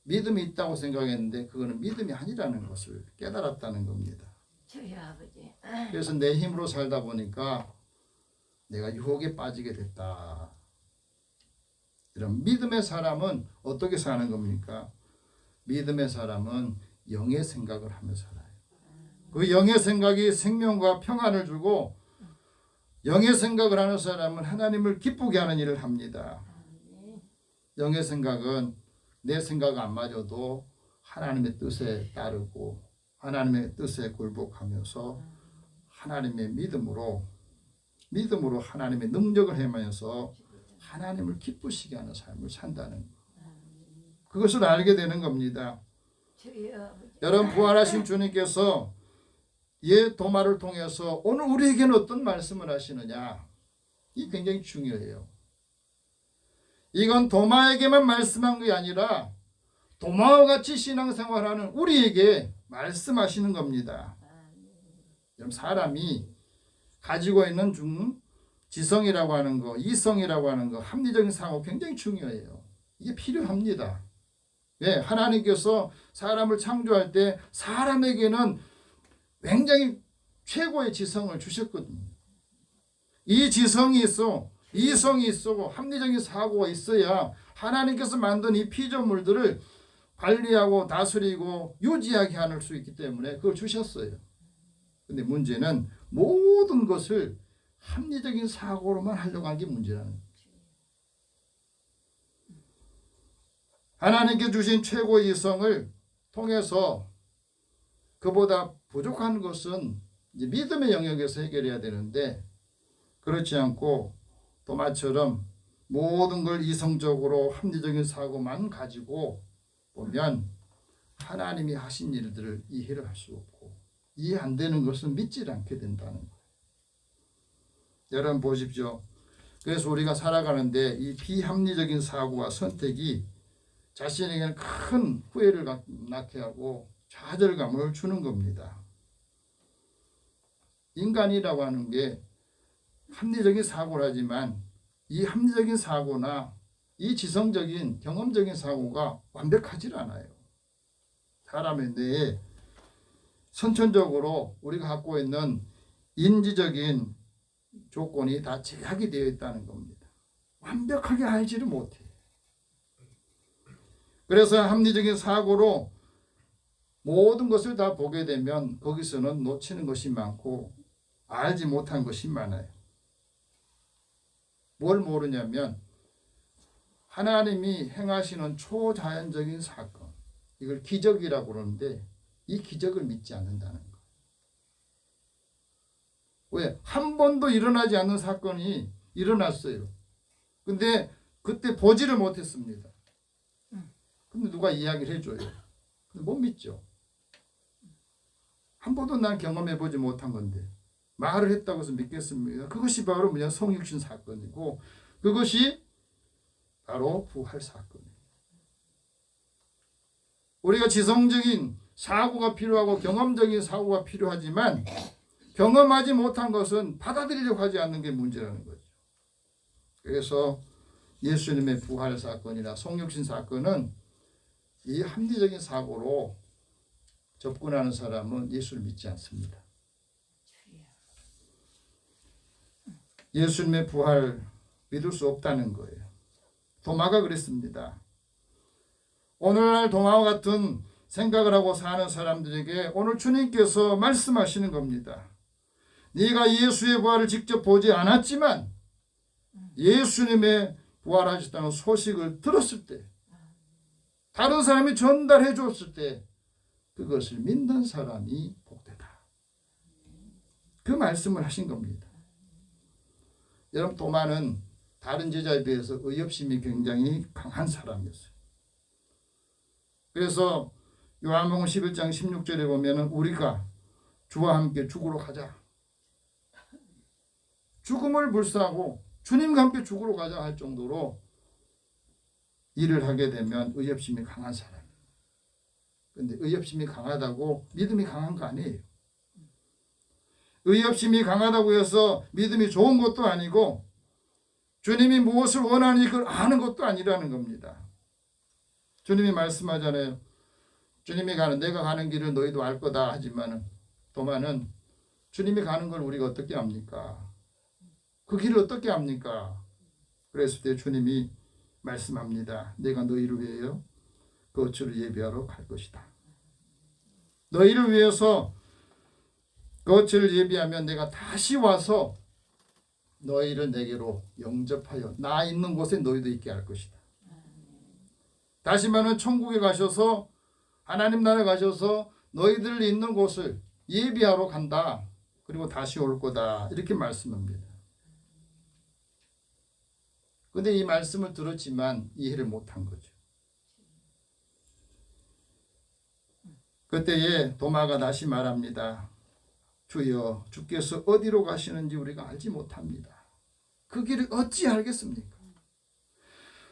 믿음이 있다고 생각했는데 그거는 믿음이 아니라는 것을 깨달았다는 겁니다. 저희 아버지. 그래서 내 힘으로 살다 보니까 내가 유혹에 빠지게 됐다. 이런 믿음의 사람은 어떻게 사는 겁니까? 믿음의 사람은 영의 생각을 하며 살아요. 그 영의 생각이 생명과 평안을 주고 영의 생각을 하는 사람은 하나님을 기쁘게 하는 일을 합니다. 영의 생각은 내 생각 안 맞아도 하나님의 뜻에 따르고 하나님의 뜻에 굴복하면서 하나님의 믿음으로 하나님의 능력을 행하면서 하나님을 기쁘시게 하는 삶을 산다는 것. 그것을 알게 되는 겁니다. 여러분 부활하신 주님께서 예 도마를 통해서 오늘 우리에게는 어떤 말씀을 하시느냐 이 굉장히 중요해요. 이건 도마에게만 말씀한 게 아니라 도마와 같이 신앙생활하는 우리에게 말씀하시는 겁니다. 사람이 가지고 있는 지성이라고 하는 거, 이성이라고 하는 거, 합리적인 상호 굉장히 중요해요. 이게 필요합니다. 왜? 하나님께서 사람을 창조할 때 사람에게는 굉장히 최고의 지성을 주셨거든요. 이 지성이 있어, 이성이 있어, 합리적인 사고가 있어야 하나님께서 만든 이 피조물들을 관리하고 다스리고 유지하게 할 수 있기 때문에 그걸 주셨어요. 근데 문제는 모든 것을 합리적인 사고로만 하려고 한 게 문제라는 거죠. 하나님께 주신 최고의 이성을 통해서 그보다 부족한 것은 이제 믿음의 영역에서 해결해야 되는데 그렇지 않고 도마처럼 모든 걸 이성적으로 합리적인 사고만 가지고 보면 하나님이 하신 일들을 이해를 할 수 없고 이해 안 되는 것은 믿지 않게 된다는 거예요. 여러분 보십시오. 그래서 우리가 살아가는데 이 비합리적인 사고와 선택이 자신에게는 큰 후회를 낳게 하고 좌절감을 주는 겁니다. 인간이라고 하는 게 합리적인 사고를 하지만 이 합리적인 사고나 이 지성적인 경험적인 사고가 완벽하지 않아요. 사람의 뇌에 선천적으로 우리가 갖고 있는 인지적인 조건이 다 제약이 되어 있다는 겁니다. 완벽하게 알지를 못해. 그래서 합리적인 사고로 모든 것을 다 보게 되면 거기서는 놓치는 것이 많고 알지 못한 것이 많아요. 뭘 모르냐면 하나님이 행하시는 초자연적인 사건, 이걸 기적이라고 그러는데 이 기적을 믿지 않는다는 거예요. 왜? 한 번도 일어나지 않는 사건이 일어났어요. 근데 그때 보지를 못했습니다. 근데 누가 이야기를 해줘요. 근데 못 믿죠. 한 번도 난 경험해보지 못한 건데 말을 했다고 해서 믿겠습니다. 그것이 바로 뭐냐? 성육신 사건이고 그것이 바로 부활 사건이에요. 우리가 지성적인 사고가 필요하고 경험적인 사고가 필요하지만 경험하지 못한 것은 받아들이려고 하지 않는 게 문제라는 거죠. 그래서 예수님의 부활 사건이나 성육신 사건은 이 합리적인 사고로 접근하는 사람은 예수를 믿지 않습니다. 예수님의 부활 믿을 수 없다는 거예요. 도마가 그랬습니다. 오늘날 도마와 같은 생각을 하고 사는 사람들에게 오늘 주님께서 말씀하시는 겁니다. 네가 예수의 부활을 직접 보지 않았지만 예수님의 부활하셨다는 소식을 들었을 때, 다른 사람이 전달해 줬을 때 그것을 믿는 사람이 복되다. 그 말씀을 하신 겁니다. 여러분, 도마는 다른 제자에 비해서 의협심이 굉장히 강한 사람이었어요. 그래서 요한복음 11장 16절에 보면은 우리가 주와 함께 죽으러 가자, 죽음을 불사하고 주님과 함께 죽으러 가자 할 정도로 일을 하게 되면 의협심이 강한 사람. 그런데 의협심이 강하다고 믿음이 강한 거 아니에요. 의협심이 강하다고 해서 믿음이 좋은 것도 아니고 주님이 무엇을 원하는지 그걸 아는 것도 아니라는 겁니다. 주님이 말씀하잖아요. 주님이 가는, 내가 가는 길을 너희도 알 거다 하지만 도마는 주님이 가는 걸 우리가 어떻게 압니까? 그 길을 어떻게 압니까? 그랬을 때 주님이 말씀합니다. 내가 너희를 위하여 거처를 예비하러 갈 것이다. 너희를 위해서 거처를 예비하면 내가 다시 와서 너희를 내게로 영접하여 나 있는 곳에 너희도 있게 할 것이다. 다시 말하면 천국에 가셔서 하나님 나라에 가셔서 너희들 있는 곳을 예비하러 간다. 그리고 다시 올 거다. 이렇게 말씀합니다. 근데 이 말씀을 들었지만 이해를 못한 거죠. 그때에 도마가 다시 말합니다. 주여, 주께서 어디로 가시는지 우리가 알지 못합니다. 그 길을 어찌 알겠습니까?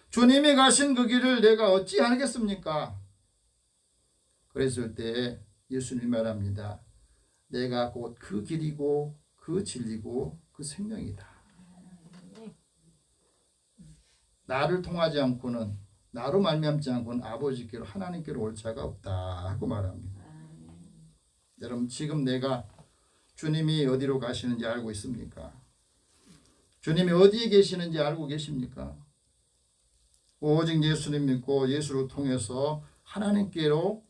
주님이 가신 그 길을 내가 어찌 알겠습니까? 그랬을 때 예수님이 말합니다. 내가 곧 그 길이고 그 진리고 그 생명이다. 나를 통하지 않고는, 나로 말미암지 않고는 아버지께로, 하나님께로 올 자가 없다 하고 말합니다. 여러분, 지금 내가 주님이 어디로 가시는지 알고 있습니까? 주님이 어디에 계시는지 알고 계십니까? 오직 예수님 믿고 예수를 통해서 하나님께로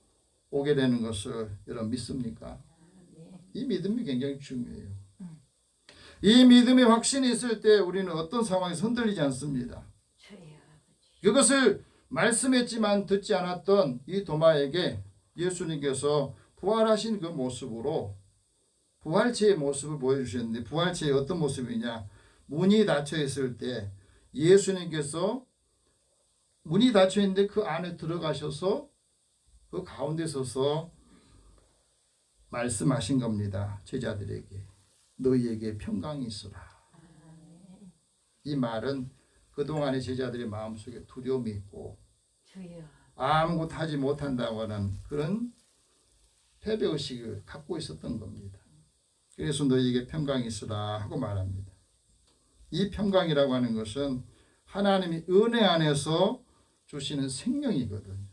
오게 되는 것을 여러분 믿습니까? 이 믿음이 굉장히 중요해요. 이 믿음의 확신이 있을 때 우리는 어떤 상황에서 흔들리지 않습니다. 그것을 말씀했지만 듣지 않았던 이 도마에게 예수님께서 부활하신 그 모습으로 부활체의 모습을 보여주셨는데, 부활체의 어떤 모습이냐? 문이 닫혀 있을 때 예수님께서 문이 닫혀 있는데 그 안에 들어가셔서 그 가운데 서서 말씀하신 겁니다. 제자들에게 너희에게 평강이 있으라. 이 말은 그동안의 제자들의 마음속에 두려움이 있고 아무것도 하지 못한다고 하는 그런 패배의식을 갖고 있었던 겁니다. 그래서 너희에게 평강이 있으라 하고 말합니다. 이 평강이라고 하는 것은 하나님이 은혜 안에서 주시는 생명이거든요.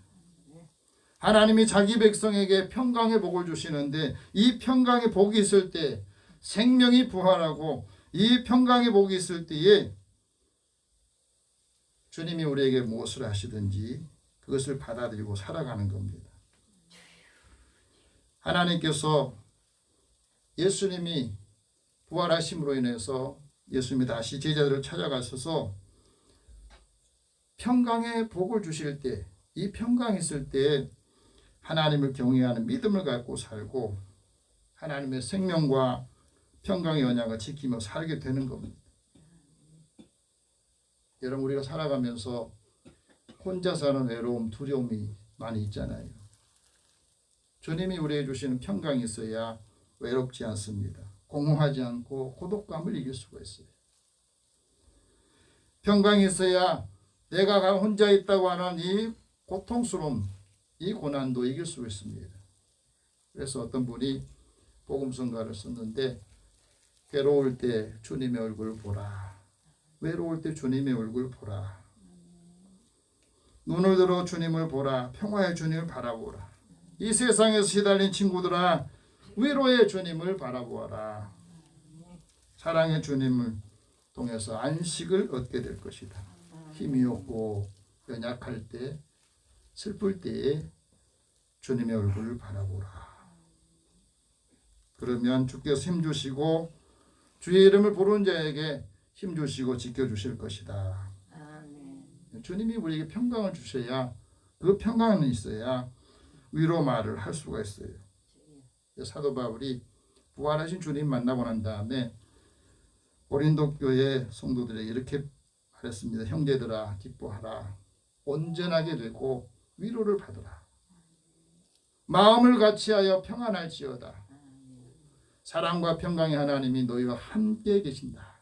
하나님이 자기 백성에게 평강의 복을 주시는데 이 평강의 복이 있을 때 생명이 부활하고 이 평강의 복이 있을 때에 주님이 우리에게 무엇을 하시든지 그것을 받아들이고 살아가는 겁니다. 하나님께서 예수님이 부활하심으로 인해서 예수님이 다시 제자들을 찾아가셔서 평강의 복을 주실 때, 이 평강이 있을 때 하나님을 경외하는 믿음을 갖고 살고 하나님의 생명과 평강의 언약을 지키며 살게 되는 겁니다. 여러분, 우리가 살아가면서 혼자 사는 외로움, 두려움이 많이 있잖아요. 주님이 우리에게 주시는 평강이 있어야 외롭지 않습니다. 공허하지 않고 고독감을 이길 수가 있어요. 평강이 있어야 내가 혼자 있다고 하는 이 고통스러움, 이 고난도 이길 수 있습니다. 그래서 어떤 분이 복음성가를 썼는데, 괴로울 때 주님의 얼굴 보라, 외로울 때 주님의 얼굴 보라, 눈을 들어 주님을 보라, 평화의 주님을 바라보라. 이 세상에서 시달린 친구들아, 위로의 주님을 바라보아라. 사랑의 주님을 통해서 안식을 얻게 될 것이다. 힘이 없고 연약할 때, 슬플 때에 주님의 얼굴을 바라보라. 그러면 주께서 힘주시고 주의 이름을 부르는 자에게 힘주시고 지켜주실 것이다. 주님이 우리에게 평강을 주셔야, 그 평강은 있어야 위로 말을 할 수가 있어요. 사도 바울이 부활하신 주님 만나고 난 다음에 고린도 교회 성도들에게 이렇게 말했습니다. 형제들아, 기뻐하라. 온전하게 되고 위로를 받으라. 마음을 같이하여 평안할지어다. 사랑과 평강의 하나님이 너희와 함께 계신다.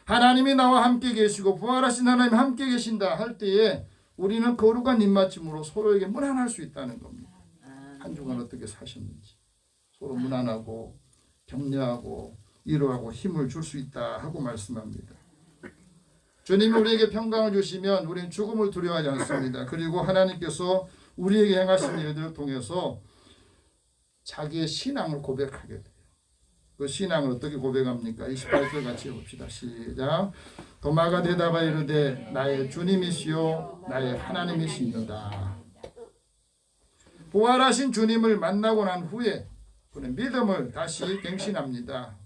하나님이 나와 함께 계시고 부활하신 하나님이 함께 계신다 할 때에 우리는 거룩한 입맞춤으로 서로에게 문안할 수 있다는 겁니다. 한 주간 어떻게 사셨는지 서로 문안하고 격려하고 위로하고 힘을 줄 수 있다 하고 말씀합니다. 주님이 우리에게 평강을 주시면 우리는 죽음을 두려워하지 않습니다. 그리고 하나님께서 우리에게 행하신 일들을 통해서 자기의 신앙을 고백하게 돼요. 그 신앙을 어떻게 고백합니까? 28절 같이 해봅시다. 시작. 도마가 대답하여 이르되 나의 주님이시요 나의 하나님이시니라. 부활하신 주님을 만나고 난 후에 그는 믿음을 다시 갱신합니다.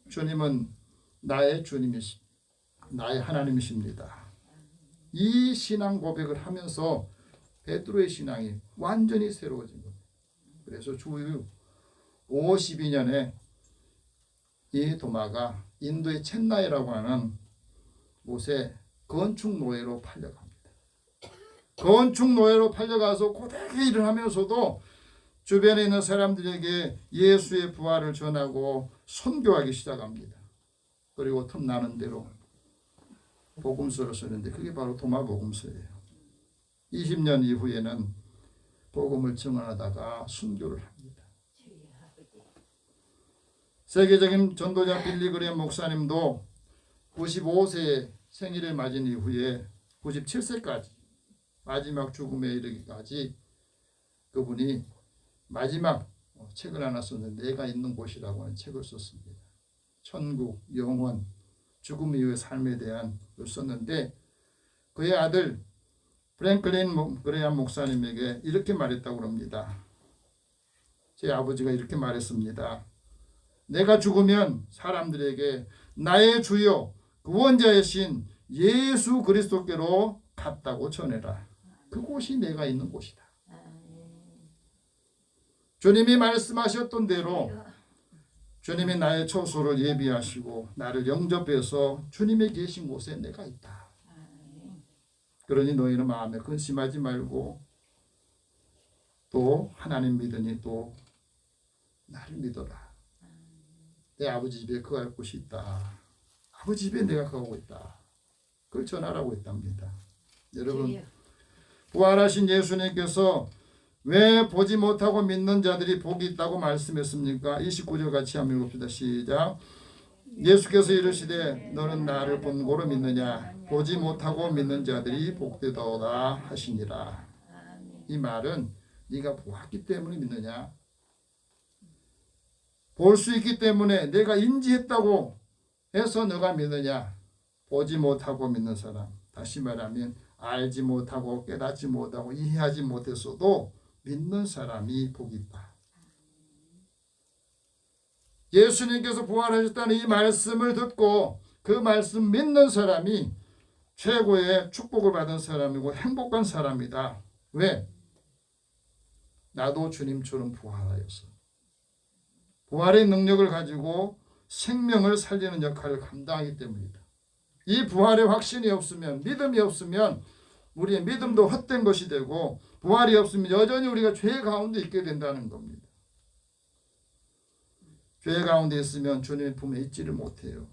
주님은 나의 주님이시, 나의 하나님이십니다. 이 신앙 고백을 하면서 베드로의 신앙이 완전히 새로워진 겁니다. 그래서 주 52년에 이 도마가 인도의 첸나이라고 하는 곳에 건축 노예로 팔려갑니다. 건축 노예로 팔려가서 고되게 일을 하면서도 주변에 있는 사람들에게 예수의 부활을 전하고 선교하기 시작합니다. 그리고 틈나는 대로 복음서를 쓰는데 그게 바로 도마 복음서예요. 20년 이후에는 복음을 증언하다가 순교를 합니다. 세계적인 전도자 빌리그레 목사님도 95세의 생일을 맞은 이후에 97세까지 마지막 죽음에 이르기까지 그분이 마지막 책을 하나 썼는데 내가 있는 곳이라고 하는 책을 썼습니다. 천국, 영원, 죽음 이후의 삶에 대한 걸 썼는데 그의 아들 프랭클린 그레이엄 목사님에게 이렇게 말했다고 합니다. 제 아버지가 이렇게 말했습니다. 내가 죽으면 사람들에게 나의 주여 구원자이신 예수 그리스도께로 갔다고 전해라. 그곳이 내가 있는 곳이다. 주님이 말씀하셨던 대로 주님이 나의 처소를 예비하시고 나를 영접해서 주님이 계신 곳에 내가 있다. 그러니 너희는 마음에 근심하지 말고 또 하나님 믿으니 또 나를 믿어라. 내 아버지 집에 거할 곳이 있다. 아버지 집에 내가 가고 있다. 그걸 전하라고 했답니다. 여러분, 부활하신 예수님께서 왜 보지 못하고 믿는 자들이 복이 있다고 말씀했습니까? 29절 같이 한번 읽읍시다. 시작. 예수께서 이르시되 너는 나를 본고로 믿느냐? 보지 못하고 믿는 자들이 복되도다 하시니라. 이 말은 네가 보았기 때문에 믿느냐? 볼 수 있기 때문에 내가 인지했다고 해서 너가 믿느냐? 보지 못하고 믿는 사람, 다시 말하면 알지 못하고 깨닫지 못하고 이해하지 못했어도 믿는 사람이 복이 있다. 예수님께서 부활하셨다는 이 말씀을 듣고 그 말씀 믿는 사람이 최고의 축복을 받은 사람이고 행복한 사람이다. 왜? 나도 주님처럼 부활하여서 부활의 능력을 가지고 생명을 살리는 역할을 감당하기 때문이다. 이 부활의 확신이 없으면, 믿음이 없으면 우리의 믿음도 헛된 것이 되고, 부활이 없으면 여전히 우리가 죄 가운데 있게 된다는 겁니다. 죄 가운데 있으면 주님의 품에 있지를 못해요.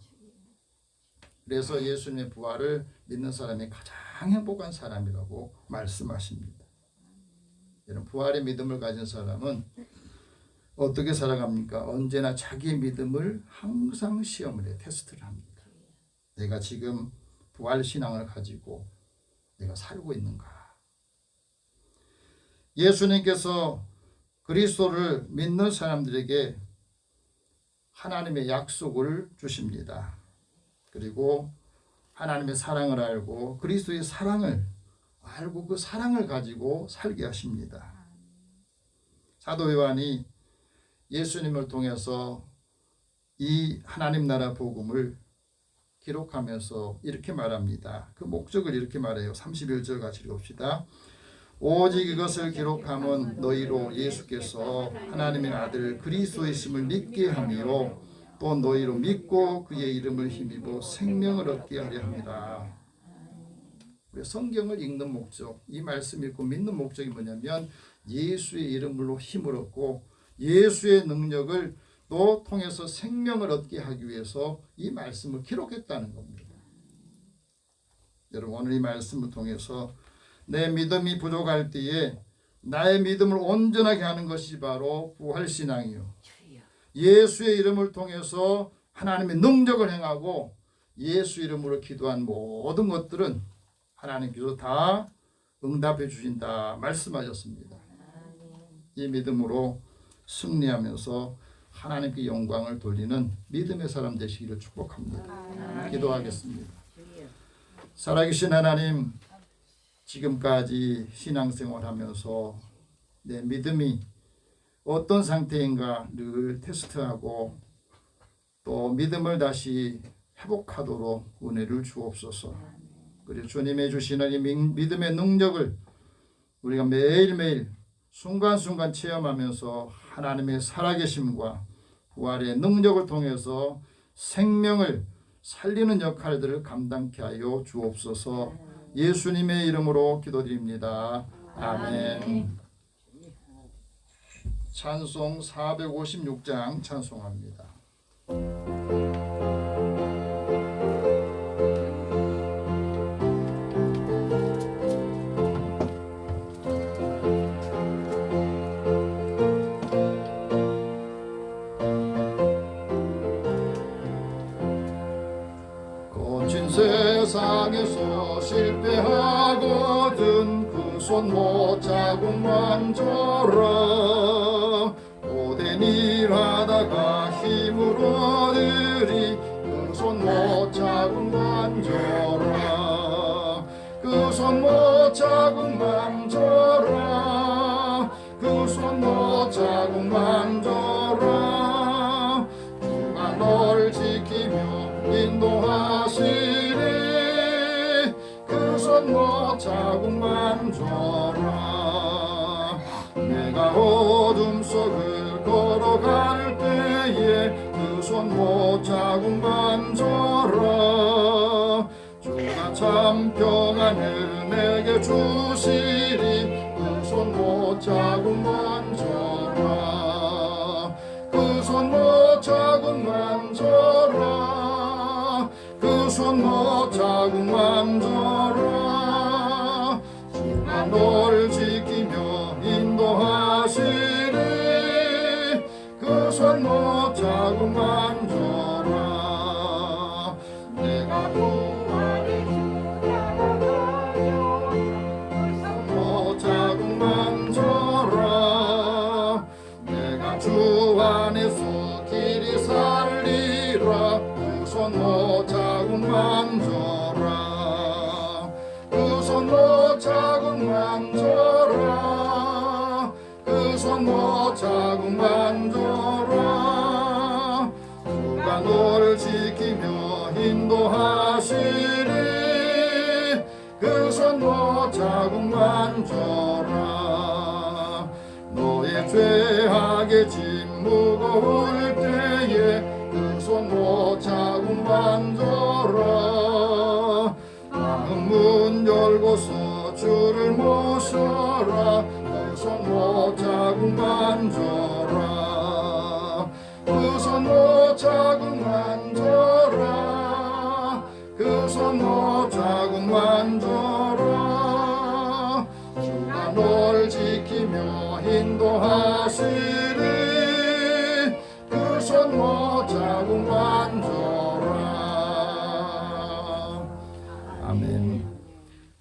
그래서 예수님의 부활을 믿는 사람이 가장 행복한 사람이라고 말씀하십니다. 이런 부활의 믿음을 가진 사람은 어떻게 살아갑니까? 언제나 자기의 믿음을 항상 시험을 해, 테스트를 합니다. 내가 지금 부활 신앙을 가지고 내가 살고 있는가? 예수님께서 그리스도를 믿는 사람들에게 하나님의 약속을 주십니다. 그리고 하나님의 사랑을 알고 그리스도의 사랑을 알고 그 사랑을 가지고 살게 하십니다. 사도 요한이 예수님을 통해서 이 하나님 나라 복음을 기록하면서 이렇게 말합니다. 그 목적을 이렇게 말해요. 31절 같이 읽읍시다. 오직 이것을 기록함은 너희로 예수께서 하나님의 아들 그리스도이심을 믿게 하며 또 너희로 믿고 그의 이름을 힘입어 생명을 얻게 하려 합니다. 성경을 읽는 목적, 이 말씀 읽고 믿는 목적이 뭐냐면 예수의 이름으로 힘을 얻고 예수의 능력을 또 통해서 생명을 얻게 하기 위해서 이 말씀을 기록했다는 겁니다. 여러분, 오늘 이 말씀을 통해서 내 믿음이 부족할 때에 나의 믿음을 온전하게 하는 것이 바로 부활신앙이요, 예수의 이름을 통해서 하나님의 능력을 행하고 예수 이름으로 기도한 모든 것들은 하나님께서 다 응답해 주신다 말씀하셨습니다. 이 믿음으로 승리하면서 하나님께 영광을 돌리는 믿음의 사람 되시기를 축복합니다. 기도하겠습니다. 살아계신 하나님, 지금까지 신앙생활하면서 내 믿음이 어떤 상태인가 늘 테스트하고 또 믿음을 다시 회복하도록 은혜를 주옵소서. 그리고 주님의 주시는 이 믿음의 능력을 우리가 매일매일 순간순간 체험하면서 하나님의 살아계심과 부활의 능력을 통해서 생명을 살리는 역할들을 감당케 하여 주옵소서. 예수님의 이름으로 기도드립니다. 아멘. 찬송 456장 찬송합니다. 거친 세상에서 실패하거든 그 손 못 자국 만져라. 오랜 일하다가 힘을 얻으리 그 손 못 자국 만져라. 그 손 못 자국 만져라. 그 손 못 자국 만져라. 주가 널 지키며 인도하시리 그 손 못 자국 만져라. 내가 어둠 속을 걸어갈 때에 그 손 못 자국 만져라. 주가 참 평안을 내게 주시리 그 손 못 자국 만져라. 그 손 못 자국 만져라. 그 손 못 자국 만져라. 주가 널 지키며 인도하시리 그 손 못 자국 만져라. 내가 부활의 주자가 되어 그 손 못 자국 만져라. 내가 주 안에서 길이 살리라 그 손 못 자국 만져라. 그 손 못 자국 만져라. 그 손 못 자국 만져라. 주가 너를 지키며 인도하시리 그 손 너 자국 만져라 너의 죄악의 짐 무거울 때에 그 손 너 자국 만져라 마음 문 열고서 주를 모셔라 그 손 너 자국 만져라 그 손 너 자국 만져라 그 손 너 자국 만져라 주가 널 지키며 인도하시리 그 손 너 자국 만져라. 아멘.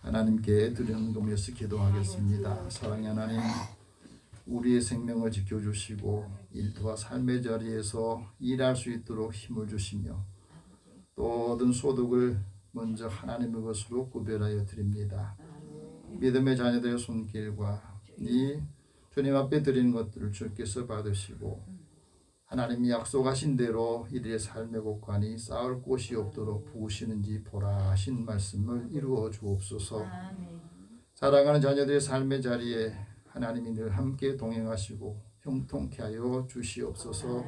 하나님께 드리는 금에서 기도하겠습니다. 사랑의 하나님, 우리의 생명을 지켜주시고 일터와 삶의 자리에서 일할 수 있도록 힘을 주시며 또 얻은 소득을 먼저 하나님의 것으로 구별하여 드립니다. 믿음의 자녀들의 손길과 이 주님 앞에 드리는 것들을 주께서 받으시고 하나님이 약속하신 대로 이들의 삶의 곳간이 쌓을 곳이 없도록 부으시는지 보라 하신 말씀을 이루어 주옵소서. 사랑하는 자녀들의 삶의 자리에 하나님이 늘 함께 동행하시고 형통케 하여 주시옵소서.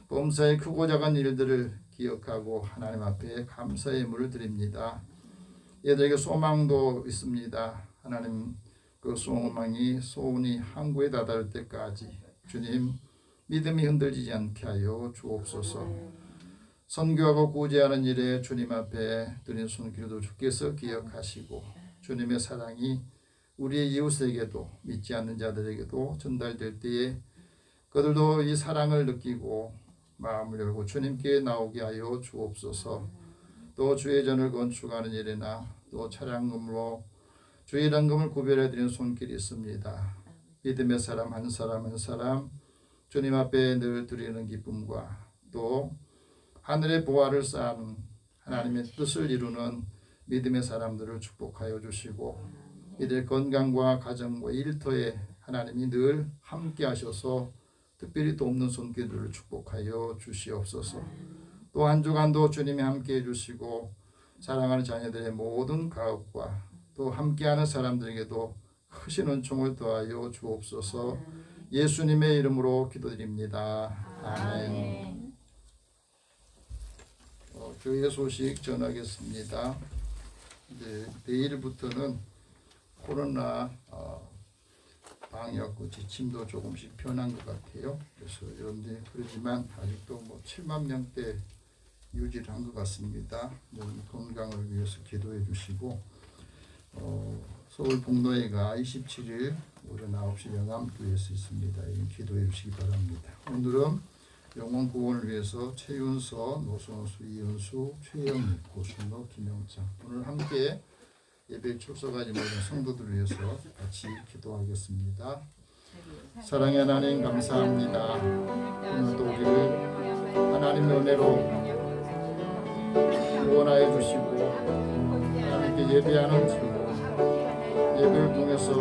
범사의 크고 작은 일들을 기억하고 하나님 앞에 감사의 예물을 드립니다. 얘들에게 소망도 있습니다. 하나님 그 소망이 항구에 다다를 때까지 주님 믿음이 흔들리지 않게 하여 주옵소서. 선교하고 구제하는 일에 주님 앞에 드린 손길도 주께서 기억하시고 주님의 사랑이 우리의 이웃에게도 믿지 않는 자들에게도 전달될 때에 그들도 이 사랑을 느끼고 마음을 열고 주님께 나오게 하여 주옵소서. 또 주의 전을 건축하는 일이나 또 차량금으로 주의 단금을 구별해드리는 손길이 있습니다. 믿음의 사람 한 사람 한 사람 주님 앞에 늘 드리는 기쁨과 또 하늘의 보화를 쌓는 하나님의 뜻을 이루는 믿음의 사람들을 축복하여 주시고 이들의 건강과 가정과 일터에 하나님이 늘 함께 하셔서 특별히 돕는 손길들을 축복하여 주시옵소서. 또 한 주간도 주님이 함께 해주시고 사랑하는 자녀들의 모든 가업과 또 함께하는 사람들에게도 크신 은총을 더하여 주옵소서. 예수님의 이름으로 기도드립니다. 아멘. 교회 소식 전하겠습니다. 내일부터는 코로나 방역 지침도 조금씩 변한 것 같아요. 그래서 여러분들 그러지만 아직도 7만 명대 유지를 한 것 같습니다. 여러분 건강을 위해서 기도해 주시고 서울 복로회가 27일 오전 9시 영암교회에서 있습니다. 기도해 주시기 바랍니다. 오늘은 영혼 구원을 위해서 최윤서, 노선수, 이은수, 최영희, 고순로, 김영창 오늘 함께 예배에 출석하지 못한 성도들을 위해서 같이 기도하겠습니다. 사랑의 하나님 감사합니다. 오늘도 우리를 하나님의 은혜로 구원하여 주시고 하나님께 예배하는 즐거움 예배를 통해서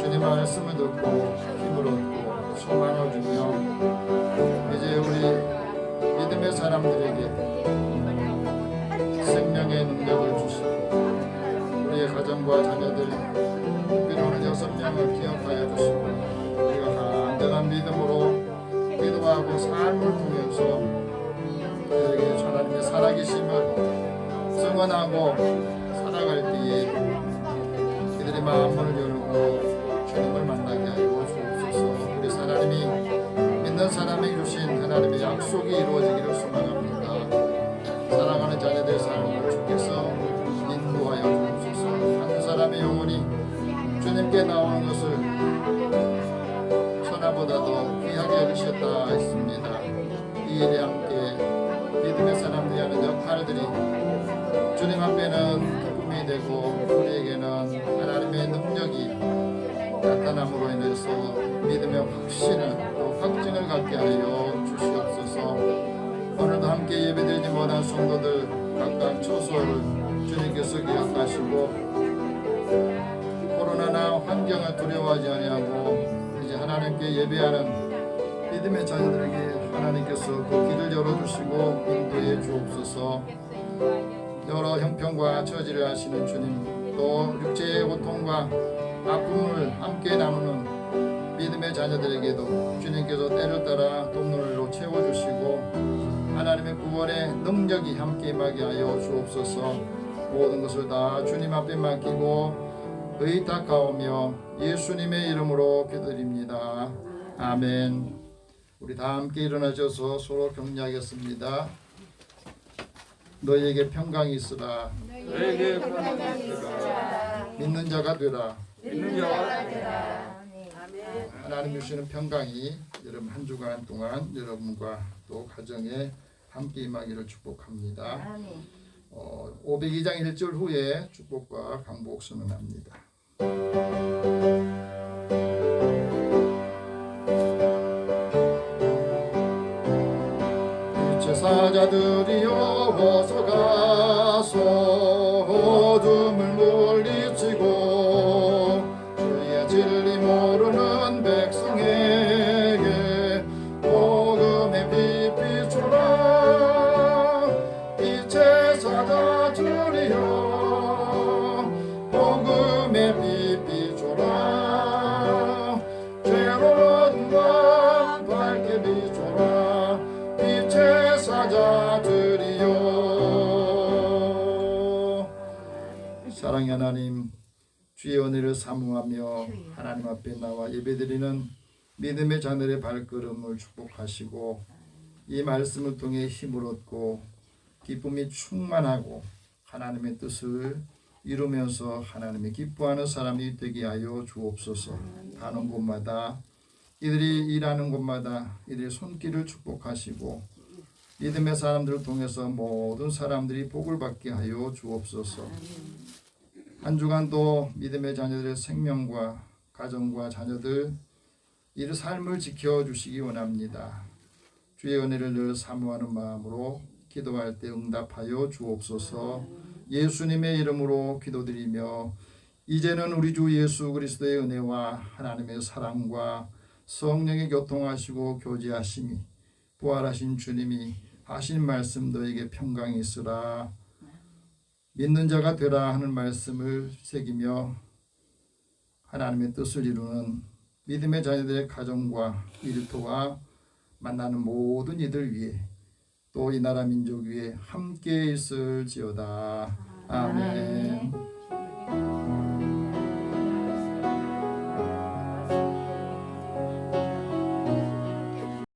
주님 말씀을 듣고 힘을 얻고 소망을 주며 이제 우리 믿음의 사람들에게 생명의 능력을 주시고 우리의 가정과 자녀들 특별히는 6명을 기억하여 주시고 우리가 간절한 믿음으로 기도하고 삶을 통해서 그들에게 하나님의 살아계심을 증언하고 살아갈 때에 그들의 마음을 열고 주님을 만나게 하여 주옵소서. 우리 하나님이 믿는 사람에게 주신 하나님의 약속이 이루어지기를 소망합니다. 사랑하는 자녀들의 삶을 주께서 인도하여 주옵소서. 한 사람의 영혼이 주님께 나오는 것을 천하보다도 귀하게 여기셨다 했습니다. 이 일에 함께 믿음의 사람들이 하는 역할들이 주님 앞에는 기쁨이 되고 우리에게는 하나님의 능력이 나타남으로 인해서 믿음의 확신을 또 확증을 갖게 하여 주시옵소서. 오늘도 함께 예배드리지 못한 성도들 각각 처소를 주님께서 기억하시고 코로나나 환경을 두려워하지 아니하고 이제 하나님께 예배하는 믿음의 자녀들에게 하나님께서 그 길을 열어주시고 인도해 주옵소서. 여러 형편과 처지를 아시는 주님, 또 육체의 고통과 아픔을 함께 나누는 믿음의 자녀들에게도 주님께서 때를 따라 돕는으로 채워주시고 하나님의 구원의 능력이 함께 임하게 하여 주옵소서. 모든 것을 다 주님 앞에 맡기고 의탁하오며 예수님의 이름으로 기도드립니다. 아멘. 우리 다 함께 일어나셔서 서로 격려하겠습니다. 너희에게 평강이 있으라. 너에게 평강이 있으라. 믿는 자가 되라. 믿는 자가 되라. 하나님 주시는 평강이 여러분 한 주간 동안 여러분과 또 가정에 함께 임하기를 축복합니다. 502장 1절 후에 축복과 강복 선언합니다. 제사자들이여 어서 가서 어둠을 물리치고 주의 진리 모르는 백성에게 복음의 빛 비추라. 빛의 사자들이여 복음의 빛 비추라. 죄로운 밤 밝게 비추라. 빛의 사자들이여. 사랑의 하나님, 주의 은혜를 사모하며 하나님 앞에 나와 예배드리는 믿음의 자녀의 발걸음을 축복하시고 이 말씀을 통해 힘을 얻고 기쁨이 충만하고 하나님의 뜻을 이루면서 하나님의 기뻐하는 사람이 되게 하여 주옵소서. 가는 곳마다 이들이 일하는 곳마다 이들의 손길을 축복하시고 믿음의 사람들을 통해서 모든 사람들이 복을 받게 하여 주옵소서. 한 주간도 믿음의 자녀들의 생명과 가정과 자녀들 이들 삶을 지켜주시기 원합니다. 주의 은혜를 늘 사모하는 마음으로 기도할 때 응답하여 주옵소서. 예수님의 이름으로 기도드리며 이제는 우리 주 예수 그리스도의 은혜와 하나님의 사랑과 성령의 교통하시고 교제하심이 부활하신 주님이 하신 말씀 너에게 평강이 있으라. 믿는 자가 되라 하는 말씀을 새기며 하나님의 뜻을 이루는 믿음의 자녀들의 가정과 일터와 만나는 모든 이들 위해 또 이 나라 민족 위에 함께 있을지어다. 아멘.